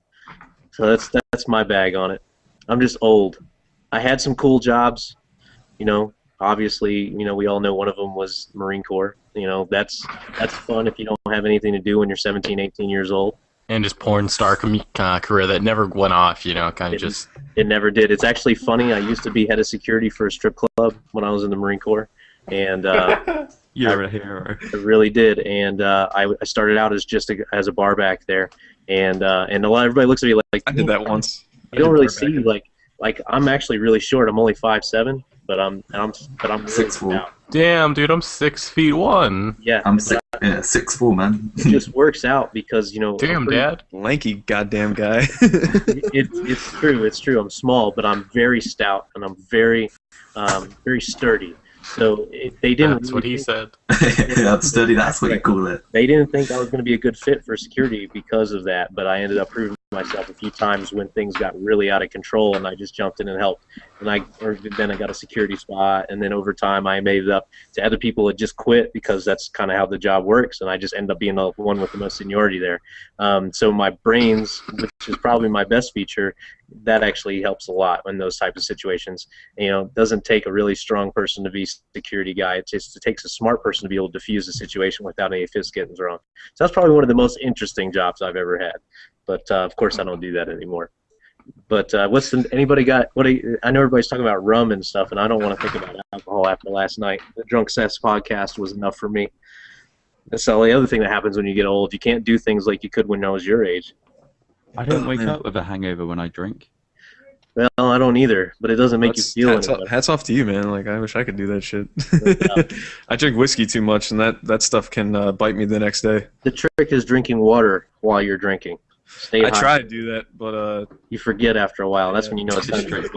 B: So that's my bag on it. I'm just old. I had some cool jobs, Obviously, we all know one of them was Marine Corps. That's fun if you don't have anything to do when you're 17, 18 years old.
A: And his porn star career that never went off, kind of just...
B: It never did. It's actually funny. I used to be head of security for a strip club when I was in the Marine Corps. And
E: you're a hero.
B: I really did. And I started out as a bar back there. And everybody looks at me like...
D: I did that once.
B: You don't really see, like I'm actually really short. I'm only 5'7". But I'm really
C: 6'4".
A: Damn, dude, I'm 6'1".
B: Yeah,
C: I'm 6'4", man.
B: It just works out because
A: Damn, Dad.
D: Lanky goddamn guy.
B: It's true. It's true. I'm small, but I'm very stout and I'm very sturdy. So they didn't.
A: That's what he said.
C: That's sturdy. That's what you call it.
B: They didn't think I was going to be a good fit for security because of that, but I ended up proving myself a few times when things got really out of control, and I just jumped in and helped. And then I got a security spot, and then over time I made it up to other people that just quit because that's kind of how the job works, and I just ended up being the one with the most seniority there. So my brains, which is probably my best feature, that actually helps a lot in those types of situations. It doesn't take a really strong person to be security guy. It takes a smart person to be able to diffuse a situation without any fists getting thrown. So that's probably one of the most interesting jobs I've ever had. But of course, I don't do that anymore. But I know everybody's talking about rum and stuff, and I don't want to think about alcohol after last night. The Drunk Seth's podcast was enough for me. That's the only other thing that happens when you get old. You can't do things like you could when I was your age.
E: I don't wake up with a hangover when I drink.
B: Well, I don't either, but it doesn't make you feel anything.
D: Hats off to you, man. Like, I wish I could do that shit. I drink whiskey too much, and that stuff can bite me the next day.
B: The trick is drinking water while you're drinking. Stay
D: I
B: high.
D: try to do that, but
B: you forget after a while. That's when you know it's time to drink.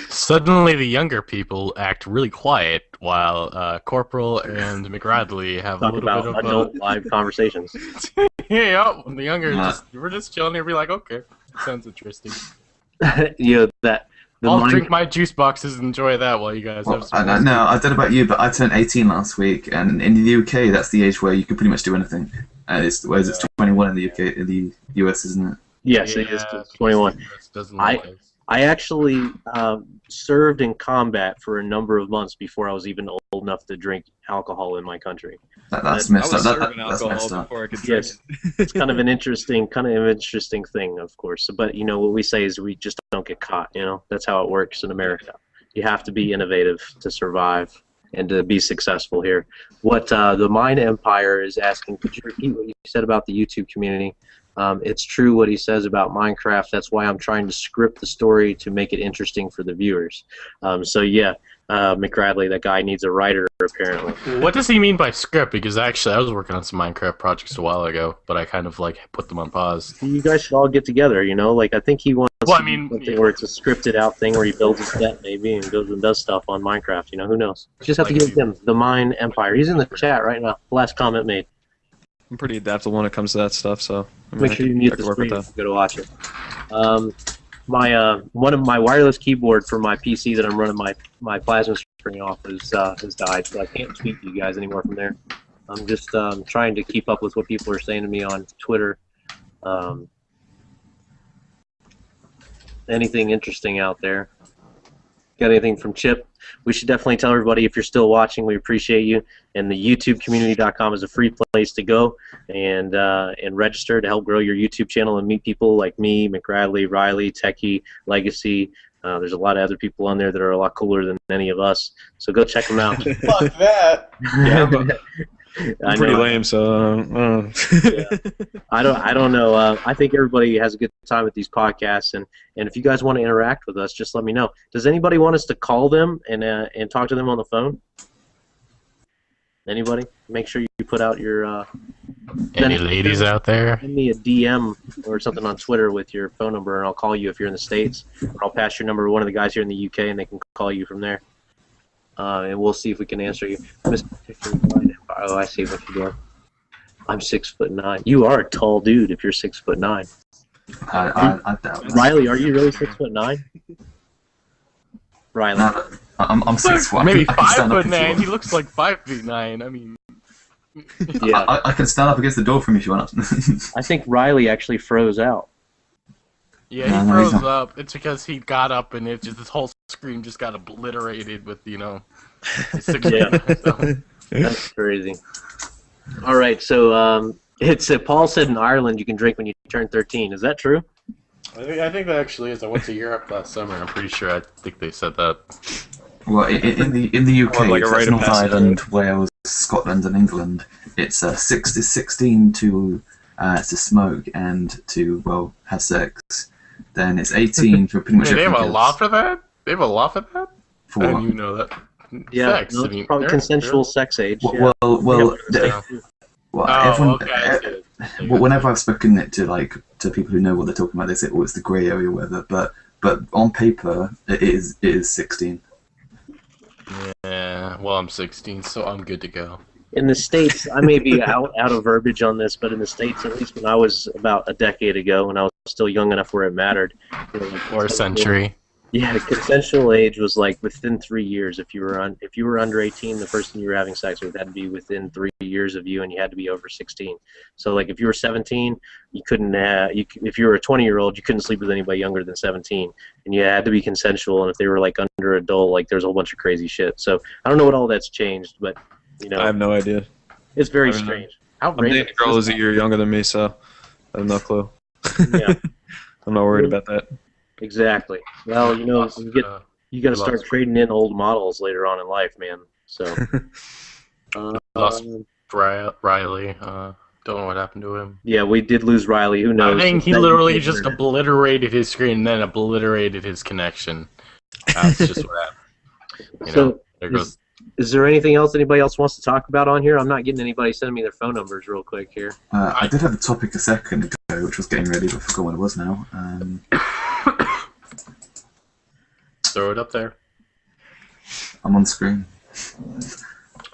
A: Suddenly, the younger people act really quiet, while Corporal and McRadley have
B: Talk
A: a little
B: about
A: bit of
B: adult live conversations.
A: Yeah, the younger we're just chilling here, be like, okay, sounds interesting. I'll drink my juice boxes and enjoy that while you guys have some.
C: I don't know about you, but I turned 18 last week, and in the UK, that's the age where you can pretty much do anything. Whereas it's 21 in the UK, in the US, isn't it?
B: Yes, it is 21. I actually served in combat for a number of months before I was even old enough to drink alcohol in my country.
C: That's messed up.
D: That's messed up.
B: Yes, it's kind of an interesting thing, of course. But what we say is we just don't get caught. That's how it works in America. You have to be innovative to survive and to be successful here. What the Mine Empire is asking, could you repeat what you said about the YouTube community? It's true what he says about Minecraft. That's why I'm trying to script the story to make it interesting for the viewers. So yeah, McRadley, that guy needs a writer apparently.
A: What does he mean by script? Because actually I was working on some Minecraft projects a while ago, but I kind of put them on pause.
B: You guys should all get together, I think he wants something where it's a scripted out thing where he builds a set maybe and goes and does stuff on Minecraft, who knows. You just have to give him the Mine Empire. He's in the chat right now. Last comment made.
D: I'm pretty adaptable when it comes to that stuff, so
B: make sure you mute the screen if you go to watch it. One of my wireless keyboard for my PC that I'm running my plasma screen off has died, so I can't tweet to you guys anymore from there. I'm just trying to keep up with what people are saying to me on Twitter. Anything interesting out there. Got anything from Chip? We should definitely tell everybody, if you're still watching, we appreciate you. And the YouTubeCommunity.com is a free place to go and register to help grow your YouTube channel and meet people like me, McRadley, Riley, Techie, Legacy. There's a lot of other people on there that are a lot cooler than any of us. So go check them out.
A: Fuck that.
D: Yeah, I'm pretty lame, so
B: yeah. I don't know. I think everybody has a good time with these podcasts, and if you guys want to interact with us, just let me know. Does anybody want us to call them and talk to them on the phone? Anybody? Make sure you put out your.
A: Any ladies out there?
B: Send me a DM or something on Twitter with your phone number, and I'll call you if you're in the States. Or I'll pass your number to one of the guys here in the UK, and they can call you from there. And we'll see if we can answer you. Oh, I see what you're doing. I'm 6'9". You are a tall dude if you're 6'9".
C: I doubt that.
B: Riley, are you really 6'9"? Riley.
C: No, I'm 6'1".
A: Maybe
C: I can stand up
A: 5'9".
C: if you want.
A: He looks like 5'9". I mean,
B: Yeah.
C: I can stand up against the door from you if you want.
B: I think Riley actually froze out.
A: yeah,
C: No,
A: he
C: no, he's
A: froze
C: not.
A: up. It's because he got up and it just this whole screen just got obliterated with his 6
B: Yeah.
A: so.
B: That's crazy. All right, so it's Paul said in Ireland you can drink when you turn 13. Is that true?
A: I think that actually is. I went to Europe last summer. I'm pretty sure. I think they said that.
C: Well, in the UK,
D: Or like a
C: it's
D: rite of
C: North
D: passage.
C: Ireland, Wales, Scotland, and England. It's 16 to smoke and to have sex. Then it's 18 for pretty much
A: Wait, they have
C: everything
A: a law
C: else.
A: for that? They have a law for that?
C: For
A: I
C: what?
A: didn't even know that.
B: Yeah,
A: Sex.
B: no,
A: I
B: it's
A: mean,
B: probably
A: they're-
B: consensual sex age. Yeah.
C: Well,
A: they're-
C: well,
A: Oh,
C: everyone,
A: okay. I see it.
C: whenever I've spoken it to people who know what they're talking about, they say, "Oh, it's the grey area, whether." But on paper, it is 16.
A: Yeah, well, I'm 16, so I'm good to go.
B: In the States, I may be out of verbiage on this, but in the States, at least when I was about a decade ago, when I was still young enough where it mattered.
A: Or a century.
B: Yeah, the consensual age was like within 3 years. If you were under 18, the person you were having sex with had to be within 3 years of you, and you had to be over 16. So, like, if you were 17, you couldn't. If you were a 20-year-old, you couldn't sleep with anybody younger than 17, and you had to be consensual. And if they were like under adult, like there's a whole bunch of crazy shit. So I don't know what all that's changed, but
D: I have no idea.
B: it's very
D: I don't know.
B: strange. How
D: I'm dating a girl who's a year younger than me, so I have no clue.
B: Yeah,
D: I'm not worried about that.
B: exactly. Well, you got to
A: lost-
B: start trading in old models later on in life, man. So.
A: Lost Riley. Don't know what happened to him.
B: Yeah, we did lose Riley. Who knows?
A: I think he
B: That-
A: literally just obliterated his screen and then obliterated his connection. That's just what happened.
B: So,
A: There goes.
B: is there anything else anybody else wants to talk about on here? I'm not getting anybody sending me their phone numbers real quick here.
C: I did have a topic a second ago, which was getting ready, but I forgot what it was now.
A: Throw it up there.
C: I'm on screen.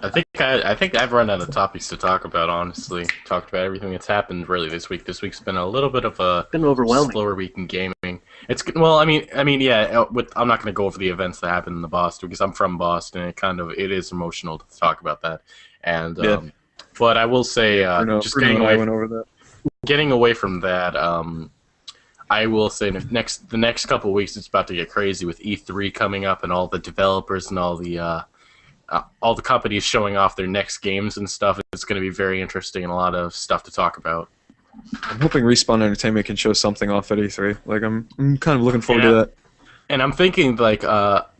A: I think I've run out of topics to talk about. Honestly, talked about everything that's happened really this week. This week's been a little bit of a
B: Been overwhelming.
A: slower week in gaming. It's well, I mean, yeah. I'm not going to go over the events that happened in the Boston because I'm from Boston. And it is emotional to talk about that. And
D: Yeah.
A: but I will say, just
D: Bruno and I went over that.
A: getting away from that, I will say the next couple of weeks it's about to get crazy with E3 coming up and all the developers and all the companies showing off their next games and stuff. It's going to be very interesting and a lot of stuff to talk about.
D: I'm hoping Respawn Entertainment can show something off at E3. Like I'm kind of looking forward to that.
A: And I'm thinking like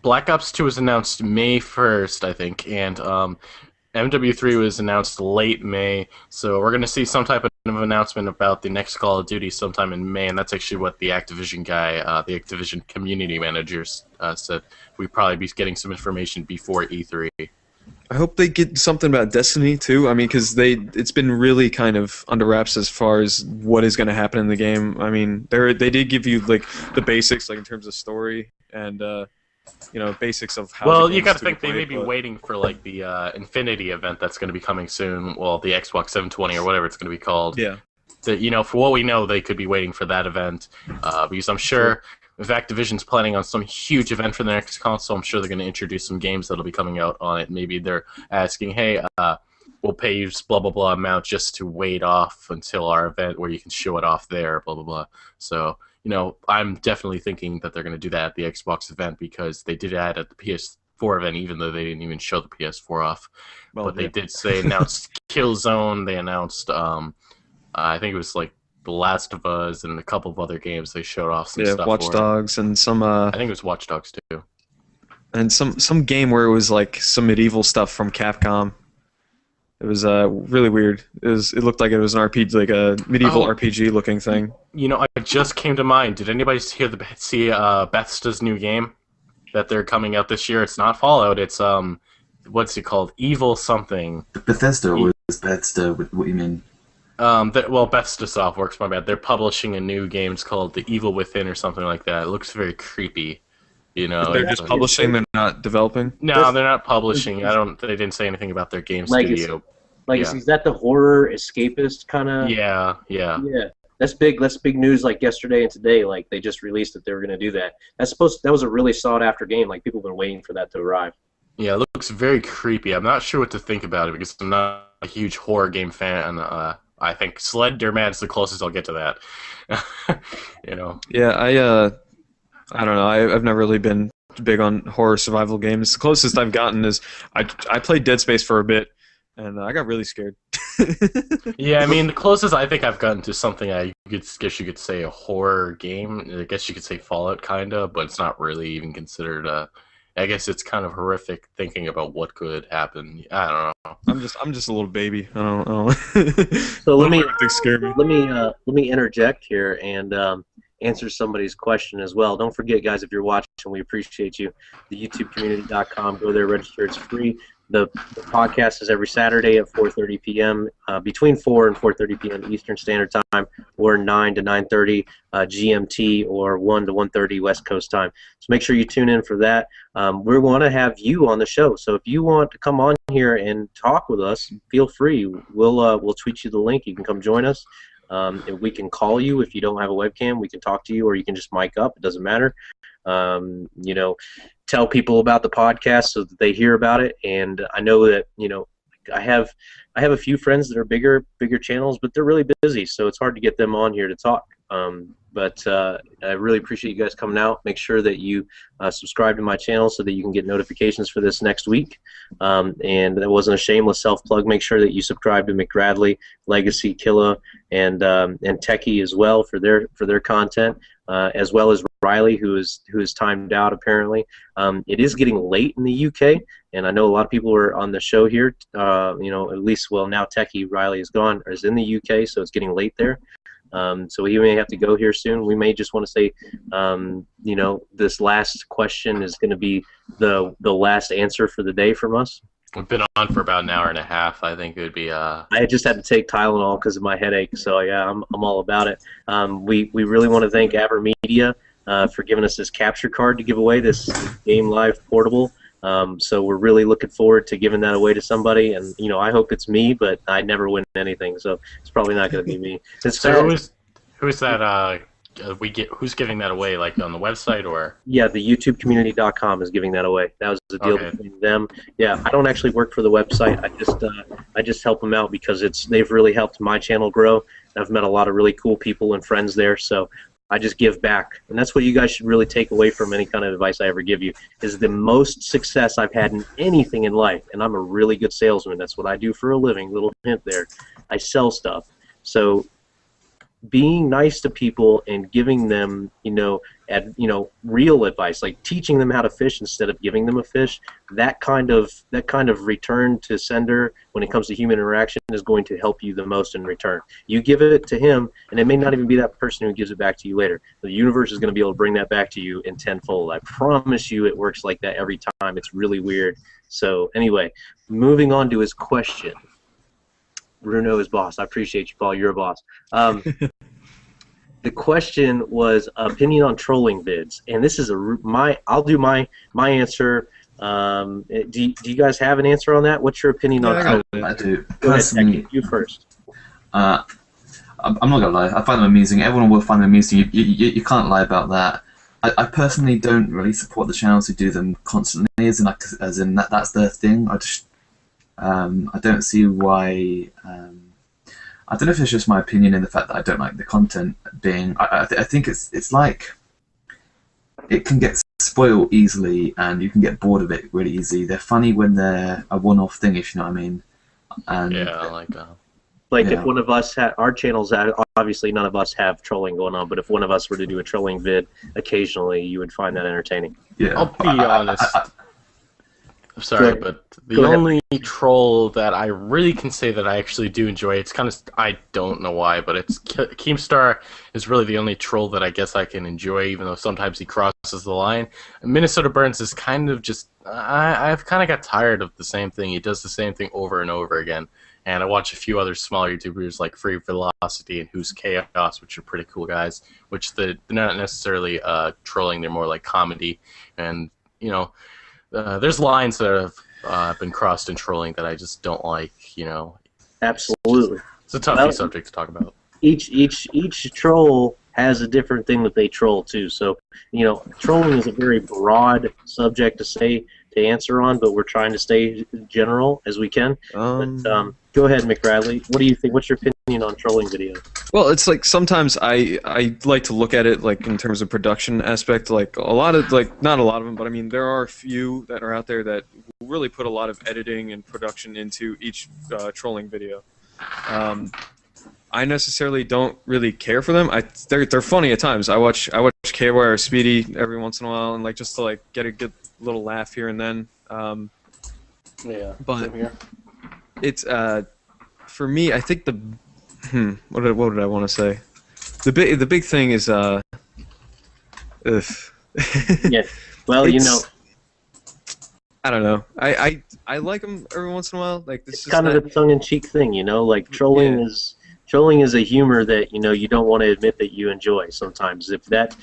A: Black Ops 2 was announced May 1st, I think, and MW3 was announced late May, so we're going to see some type of announcement about the next Call of Duty sometime in May, and that's actually what the Activision guy, the Activision community managers said. We'd probably be getting some information before E3.
D: I hope they get something about Destiny too. I mean, because it's been really kind of under wraps as far as what is going to happen in the game. I mean, they did give you like the basics, like in terms of story and basics of how.
A: Well,
D: the
A: you
D: game
A: got
D: is
A: to think they
D: be
A: may
D: played,
A: be
D: but-
A: waiting for like the Infinity event that's going to be coming soon. Well, the Xbox 720 or whatever it's going to be called.
D: Yeah.
A: For what we know, they could be waiting for that event because I'm sure if Activision's planning on some huge event for the next console, I'm sure they're going to introduce some games that'll be coming out on it. Maybe they're asking, hey, we'll pay you blah, blah, blah amount just to wait off until our event where you can show it off there, blah, blah, blah. So I'm definitely thinking that they're going to do that at the Xbox event because they did add at the PS4 event, even though they didn't even show the PS4 off.
D: Well,
A: But they
D: yeah.
A: did say announced Killzone. They announced, I think it was like The Last of Us and a couple of other games. They showed off some stuff.
D: Watch Dogs and some
A: I think it was Watch Dogs too.
D: and some game where it was like some medieval stuff from Capcom. It was really weird. It looked like it was an RPG, like a medieval RPG looking thing.
A: It just came to mind. Did anybody see Bethesda's new game that they're coming out this year? It's not Fallout. It's what's it called? Evil something.
C: Bethesda or Bethesda? What do you mean?
A: Bethesda Softworks, my bad. They're publishing a new game. It's called The Evil Within or something like that. It looks very creepy.
D: They're just publishing. They're not developing.
A: No, they're not publishing. They didn't say anything about their game studio.
B: Legacy, is that the horror escapist kind of?
A: Yeah.
B: Yeah, that's big. That's big news. Like yesterday and today, like they just released that they were going to do that. That was a really sought after game. Like people have been waiting for that to arrive.
A: Yeah, it looks very creepy. I'm not sure what to think about it because I'm not a huge horror game fan. I think Slender Man's the closest I'll get to that.
D: Yeah, I don't know. I've never really been big on horror survival games. The closest I've gotten is I played Dead Space for a bit, and I got really scared.
A: Yeah, I mean, the closest I think I've gotten to something guess you could say a horror game. I guess you could say Fallout, kinda, but it's not really even considered a. I guess it's kind of horrific thinking about what could happen. I don't know.
D: I'm just a little baby. I don't.
B: So let me interject here and answer somebody's question as well. Don't forget, guys, if you're watching, we appreciate you. The YouTubeCommunity.com. Go there, register. It's free. The podcast is every Saturday at 4:30 p.m. Between 4 and 4:30 p.m. Eastern Standard Time, or 9 to 9:30 GMT, or 1 to 1:30 West Coast time. So make sure you tune in for that. We want to have you on the show. So if you want to come on here and talk with us, feel free. We'll tweet you the link. You can come join us. If we can call you if you don't have a webcam. We can talk to you, or you can just mic up. It doesn't matter. Tell people about the podcast so that they hear about it. And I know that I have a few friends that are bigger channels, but they're really busy, so it's hard to get them on here to talk. But I really appreciate you guys coming out. Make sure that you subscribe to my channel so that you can get notifications for this next week. And that wasn't a shameless self-plug. Make sure that you subscribe to McGradley, Legacy, Killa, and Techie as well for their content, as well as Riley, who is timed out apparently. It is getting late in the UK, and I know a lot of people are on the show here. At least now Techie Riley is in the UK, so it's getting late there. So he may have to go here soon. We may just want to say, this last question is going to be the last answer for the day from us.
A: We've been on for about an hour and a half. I think it would be.
B: I just had to take Tylenol because of my headache. So yeah, I'm all about it. We really want to thank AverMedia for giving us this capture card to give away, this Game Live portable. So we're really looking forward to giving that away to somebody, and I hope it's me, but I never win anything, so it's probably not going to be me.
A: So who's that? Who's giving that away? Like on the website or?
B: Yeah, the YouTubeCommunity.com is giving that away. That was the deal between them. Yeah, I don't actually work for the website. I just help them out because they've really helped my channel grow. I've met a lot of really cool people and friends there, so I just give back. And that's what you guys should really take away from any kind of advice I ever give you, is the most success I've had in anything in life, and I'm a really good salesman. That's what I do for a living. Little hint there. I sell stuff. So being nice to people and giving them, real advice, like teaching them how to fish instead of giving them a fish, that kind of return to sender when it comes to human interaction is going to help you the most in return. You give it to him, and it may not even be that person who gives it back to you later. The universe is going to be able to bring that back to you in tenfold. I promise you it works like that every time. It's really weird. So anyway, moving on to his question. Bruno is boss. I appreciate you, Paul. You're a boss. The question was opinion on trolling vids, and this is I'll do my answer. Do you guys have an answer on that? What's your opinion on trolling vids?
C: I do.
B: Go ahead, Techie. You first.
C: I'm not gonna lie. I find them amusing. Everyone will find them amusing. You can't lie about that. I personally don't really support the channels who do them constantly, as in that's their thing. I don't see why. I don't know if it's just my opinion in the fact that I don't like the content being. I think it's like it can get spoiled easily, and you can get bored of it really easy. They're funny when they're a one-off thing, if you know what I mean. And
A: Yeah,
B: like
C: Yeah.
B: if one of us had our channels, obviously none of us have trolling going on, but if one of us were to do a trolling vid occasionally, you would find that entertaining.
C: yeah,
A: I'll be honest. I'm
B: Go
A: sorry,
B: ahead.
A: but the
B: Go ahead.
A: only troll that I really can say that I actually do enjoy, it's kind of, I don't know why, but it's Keemstar is really the only troll that I guess I can enjoy, even though sometimes he crosses the line. Minnesota Burns is kind of just, I've kind of got tired of the same thing. He does the same thing over and over again. And I watch a few other smaller YouTubers like Free Velocity and Who's Chaos, which are pretty cool guys, which they're not necessarily trolling, they're more like comedy. And, you know, there's lines that have been crossed in trolling that I just don't like, you know.
B: Absolutely.
A: It's a tough subject to talk about.
B: Each troll has a different thing that they troll too. So, you know, trolling is a very broad subject to answer on, but we're trying to stay general as we can. But go ahead, McBradley. What do you think? What's your opinion on trolling videos?
D: Well, it's like sometimes I like to look at it like in terms of production aspect. Like a lot of not a lot of them, but I mean there are a few that are out there that really put a lot of editing and production into each trolling video. I necessarily don't really care for them. They're funny at times. I watch KY or Speedy every once in a while, and like just to like get a good little laugh here and then.
A: Yeah.
D: But it's for me. I think the what did I want to say? The big thing is
B: Yeah. Well, you know,
D: I don't know. I like them every once in a while. Like this
B: it's
D: is
B: kind of a tongue-in-cheek thing, you know. Like trolling is a humor that you don't want to admit that you enjoy sometimes. If that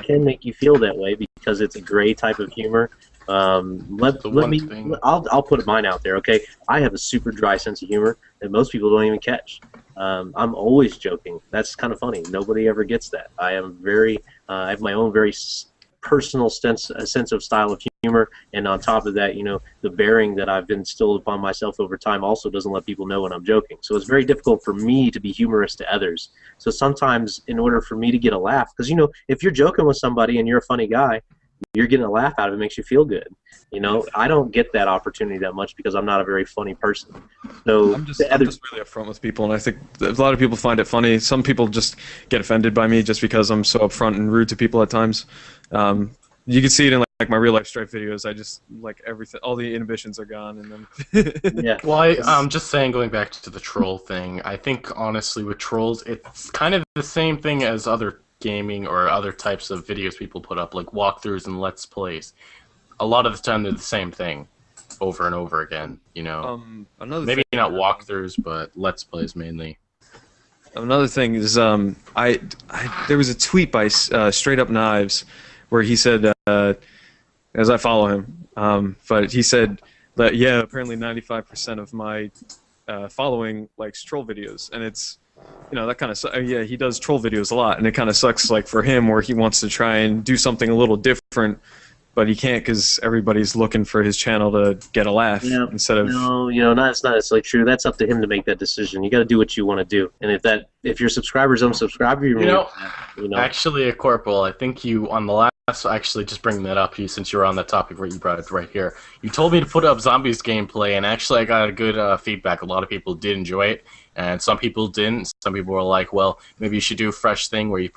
B: can make you feel that way because it's a gray type of humor. I'll put mine out there. Okay, I have a super dry sense of humor that most people don't even catch. I'm always joking. That's kind of funny. Nobody ever gets that. I have my own very personal sense of style of humor, and on top of that, the bearing that I've instilled upon myself over time also doesn't let people know when I'm joking. So it's very difficult for me to be humorous to others. So sometimes, in order for me to get a laugh, because if you're joking with somebody and you're a funny guy, you're getting a laugh out of it, makes you feel good. I don't get that opportunity that much because I'm not a very funny person. So
D: I'm just really upfront with people, and I think a lot of people find it funny. Some people just get offended by me just because I'm so upfront and rude to people at times. You can see it in like my real life Stripe videos. I just like everything. All the inhibitions are gone, and then
B: yeah.
A: Well, I'm just saying, going back to the troll thing. I think honestly, with trolls, it's kind of the same thing as other gaming or other types of videos people put up, like walkthroughs and let's plays. A lot of the time, they're the same thing, over and over again. Maybe not walkthroughs, but let's plays mainly.
D: Another thing is, there was a tweet by Straight Up Knives where he said, as I follow him, but he said that apparently 95% of my following likes troll videos, and it's that kind of he does troll videos a lot, and it kind of sucks like for him where he wants to try and do something a little different. But he can't because everybody's looking for his channel to get a laugh instead of.
B: No, it's not necessarily true. That's up to him to make that decision. You got to do what you want to do, and if your subscribers unsubscribe you,
A: Actually, a Corporal, I think you on the last actually just bringing that up, since you're on that topic where you brought it right here. You told me to put up zombies gameplay, and actually I got a good feedback. A lot of people did enjoy it, and some people didn't. Some people were like, well, maybe you should do a fresh thing where you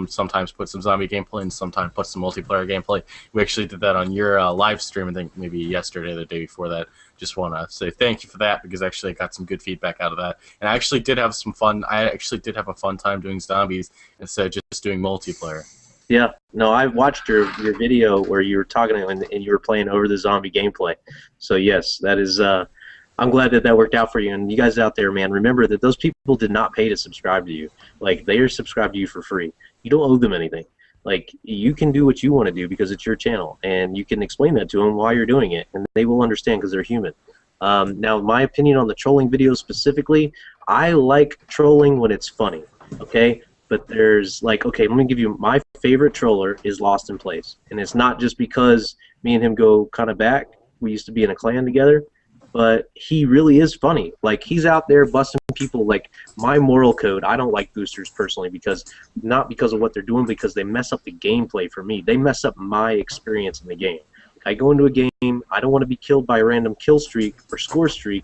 A: sometimes put some zombie gameplay and sometimes put some multiplayer gameplay. We actually did that on your live stream, I think maybe yesterday or the day before that. Just want to say thank you for that, because actually I got some good feedback out of that. And I actually did have some fun. I actually did have a fun time doing zombies instead of just doing multiplayer.
B: Yeah, no, I watched your video where you were talking and you were playing over the zombie gameplay. So yes, that is. I'm glad that worked out for you. And you guys out there, man, remember that those people did not pay to subscribe to you. Like, they are subscribed to you for free. You don't owe them anything. Like, you can do what you want to do because it's your channel, and you can explain that to them while you're doing it, and they will understand because they're human. Now, my opinion on the trolling videos specifically, I like trolling when it's funny. Okay. But there's let me give you my favorite troller is Lost in Place, and it's not just because me and him go kind of back. We used to be in a clan together. but he really is funny. Like, he's out there busting people. Like, my moral code, I don't like boosters personally, because not because of what they're doing, because they mess up the gameplay for me. They mess up my experience in the game. I go into a game, I don't want to be killed by a random kill streak or score streak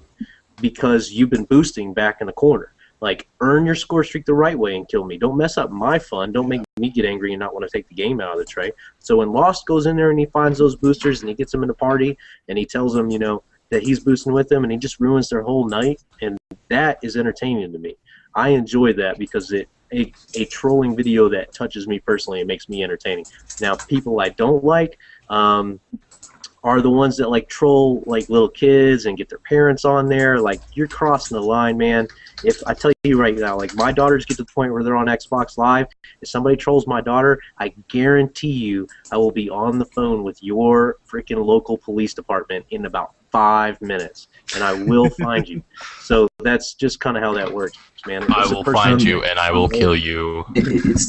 B: because you've been boosting back in the corner. Like, earn your score streak the right way and kill me. Don't mess up my fun. Don't make me get angry and not want to take the game out of the tray. So when Lost goes in there and he finds those boosters and he gets them in the party and he tells them, you know, that he's boosting with them, and he just ruins their whole night, and that is entertaining to me. I enjoy that because a trolling video that touches me personally, it makes me entertaining. Now, people I don't like are the ones that like troll like little kids and get their parents on there. Like, you're crossing the line, man. If I tell you right now, like, my daughters get to the point where they're on Xbox Live, if somebody trolls my daughter, I guarantee you I will be on the phone with your freaking local police department in about 5 minutes, and I will find you. So that's just kind of how that works, man.
A: I will find you and I will kill you.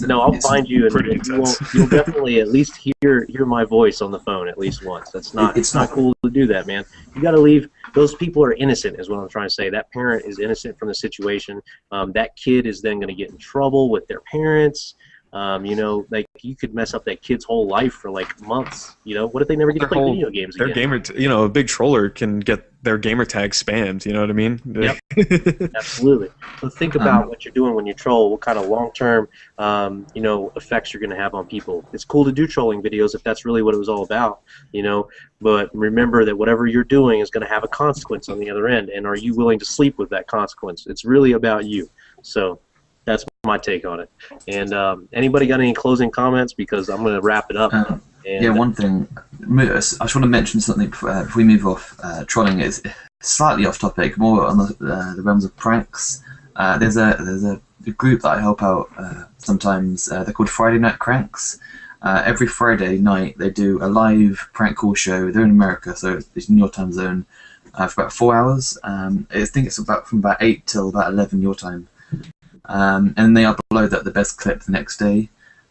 B: No, I'll find you, and you'll definitely at least hear my voice on the phone at least once. That's not it's not cool to do that, man. You got to leave. Those people are innocent, is what I'm trying to say. That parent is innocent from the situation. That kid is then going to get in trouble with their parents. You know, like, you could mess up that kid's whole life for like months. You know, what if they never get to play video games again?
D: Their gamer, you know, a big troller can get their gamer tag spammed. You know what I mean?
B: Yep. Absolutely. So think about what you're doing when you troll. What kind of long-term, you know, effects you're going to have on people. It's cool to do trolling videos if that's really what it was all about. You know, but remember that whatever you're doing is going to have a consequence on the other end. And are you willing to sleep with that consequence? It's really about you. So that's my take on it. And anybody got any closing comments? Because I'm going to wrap it up.
C: Yeah, one thing. I just want to mention something before we move off trolling. Is slightly off topic, more on the realms of pranks. There's a group that I help out sometimes. They're called Friday Night Cranks. Every Friday night they do a live prank call show. They're in America, so it's in your time zone, for about 4 hours. I think it's from about 8 till about 11 your time. And they upload the best clip the next day.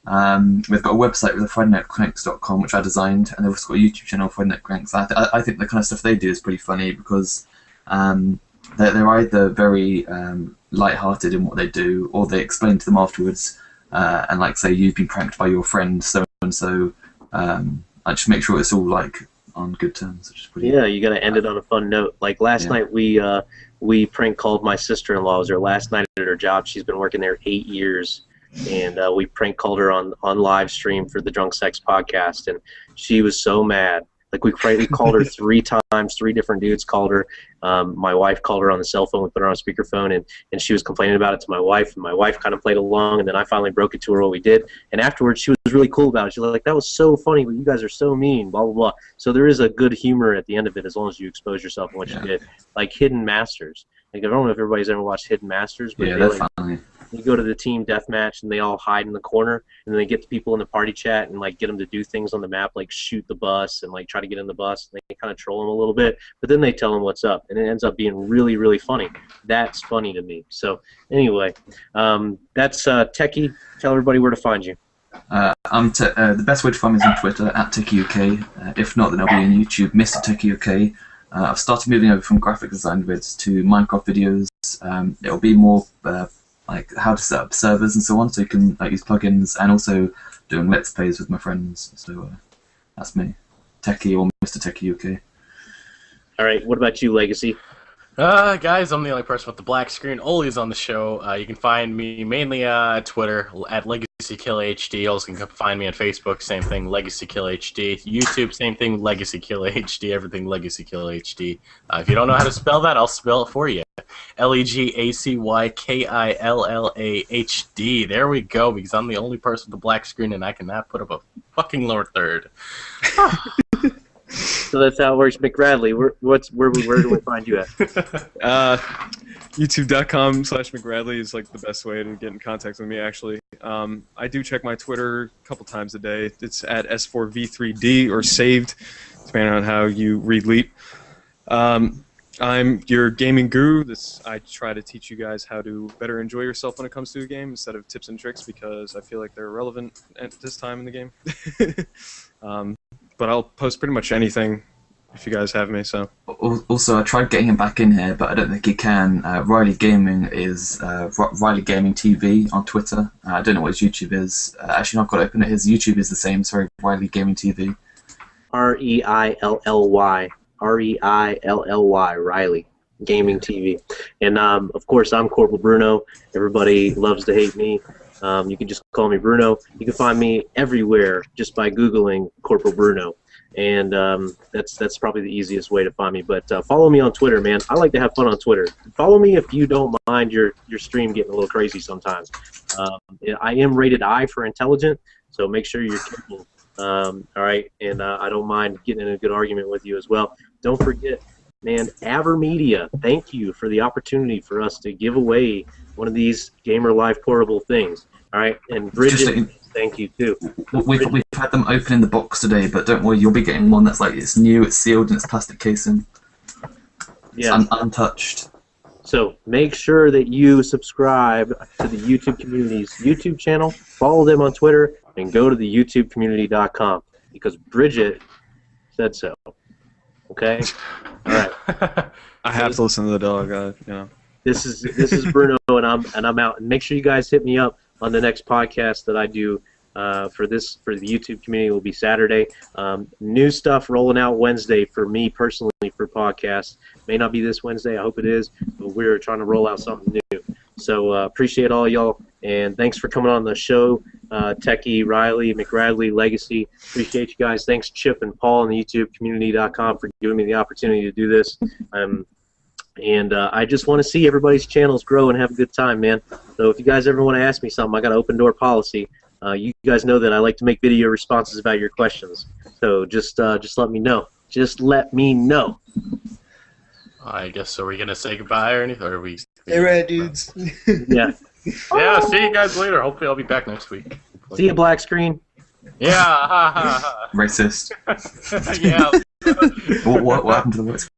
C: We've got a website with FridayNightCranks.com, which I designed, and they've also got a YouTube channel, Friday Night Cranks. I think the kind of stuff they do is pretty funny because they're either very light-hearted in what they do, or they explain to them afterwards, and like say you've been pranked by your friend so and so. I just make sure it's all like on good terms. Which is pretty
B: you got to end it on a fun note. Like last night, we prank called my sister-in-law. It was her last night at her job. She's been working there 8 years, and we prank called her on live stream for the Drunk Sex podcast, and she was so mad. Like, we called her 3 times. 3 different dudes called her. My wife called her on the cell phone. We put her on speakerphone, and she was complaining about it to my wife, and my wife kind of played along, and then I finally broke it to her what we did. And afterwards, she was really cool about it. She was like, that was so funny, but you guys are so mean, blah, blah, blah. So there is a good humor at the end of it as long as you expose yourself and what you did. Like Hidden Masters. Like, I don't know if everybody's ever watched Hidden Masters, but
C: that's funny.
B: You go to the team deathmatch and they all hide in the corner, and then they get the people in the party chat and like get them to do things on the map, like shoot the bus and like try to get in the bus. And they kind of troll them a little bit, but then they tell them what's up, and it ends up being really, really funny. That's funny to me. So anyway, that's Techie. Tell everybody where to find you.
C: The best way to find me is on Twitter @TechieUK. If not, then I'll be on YouTube, Mr. TechieUK. I've started moving over from graphic design vids to Minecraft videos. It'll be more like how to set up servers and so on, so you can use plugins, and also doing Let's Plays with my friends. So that's me, Techie or Mr. Techie UK.
B: All right, what about you, Legacy?
A: Guys, I'm the only person with the black screen always on the show. You can find me mainly at Twitter at LegacyKillHD. Also, you can find me on Facebook, same thing, LegacyKillHD. YouTube, same thing, LegacyKillHD. Everything LegacyKillHD. If you don't know how to spell that, I'll spell it for you. LegacyKillHD. There we go, because I'm the only person with the black screen and I cannot put up a fucking lower third.
B: So that's how it works. McRadley, where do we find you at?
D: YouTube.com/McRadley is like the best way to get in contact with me, actually. I do check my Twitter a couple times a day. It's at S4V3D or saved, depending on how you read Leap. I'm your gaming guru. I try to teach you guys how to better enjoy yourself when it comes to a game instead of tips and tricks, because I feel like they're relevant at this time in the game. But I'll post pretty much anything if you guys have me. So
C: Also, I tried getting him back in here, but I don't think he can. Riley Gaming is Riley Gaming TV on Twitter. I don't know what his YouTube is. Actually, I've got to open it. His YouTube is the same. Sorry, Riley Gaming TV.
B: Reilly, Reilly, Riley Gaming TV. And of course, I'm Corporal Bruno. Everybody loves to hate me. You can just call me Bruno. You can find me everywhere just by Googling Corporal Bruno. And that's probably the easiest way to find me. But follow me on Twitter, man. I like to have fun on Twitter. Follow me if you don't mind your stream getting a little crazy sometimes. I am rated I for intelligent, so make sure you're careful. All right, and I don't mind getting in a good argument with you as well. Don't forget, man, Avermedia, thank you for the opportunity for us to give away one of these Gamer Life portable things. All right, and Bridget, thank you too.
C: We've had them open in the box today, but don't worry, you'll be getting one that's like it's new, it's sealed, and it's plastic casing.
B: Yeah,
C: it's untouched.
B: So make sure that you subscribe to the YouTube Community's YouTube channel, follow them on Twitter, and go to the YouTubeCommunity.com because Bridget said so. Okay. All right.
D: I have to listen to the dog. You know.
B: This is Bruno, and I'm out. And make sure you guys hit me up on the next podcast that I do for the YouTube community. It will be Saturday. New stuff rolling out Wednesday for me personally for podcasts. May not be this Wednesday. I hope it is. But we're trying to roll out something new. So appreciate all y'all, and thanks for coming on the show. Techie, Riley, McRadley, Legacy. Appreciate you guys. Thanks, Chip and Paul on the YouTubeCommunity.com for giving me the opportunity to do this. And I just want to see everybody's channels grow and have a good time, man. So if you guys ever want to ask me something, I got an open door policy. You guys know that I like to make video responses about your questions. So just let me know. Just let me know.
A: I guess, are we going to say goodbye or anything? Or are we...
F: Hey, Red Dudes.
B: Yeah.
A: Yeah, see you guys later. Hopefully I'll be back next week.
B: See you, black screen.
A: Yeah, ha ha ha.
C: Racist.
A: Yeah.
C: What happened to the voice?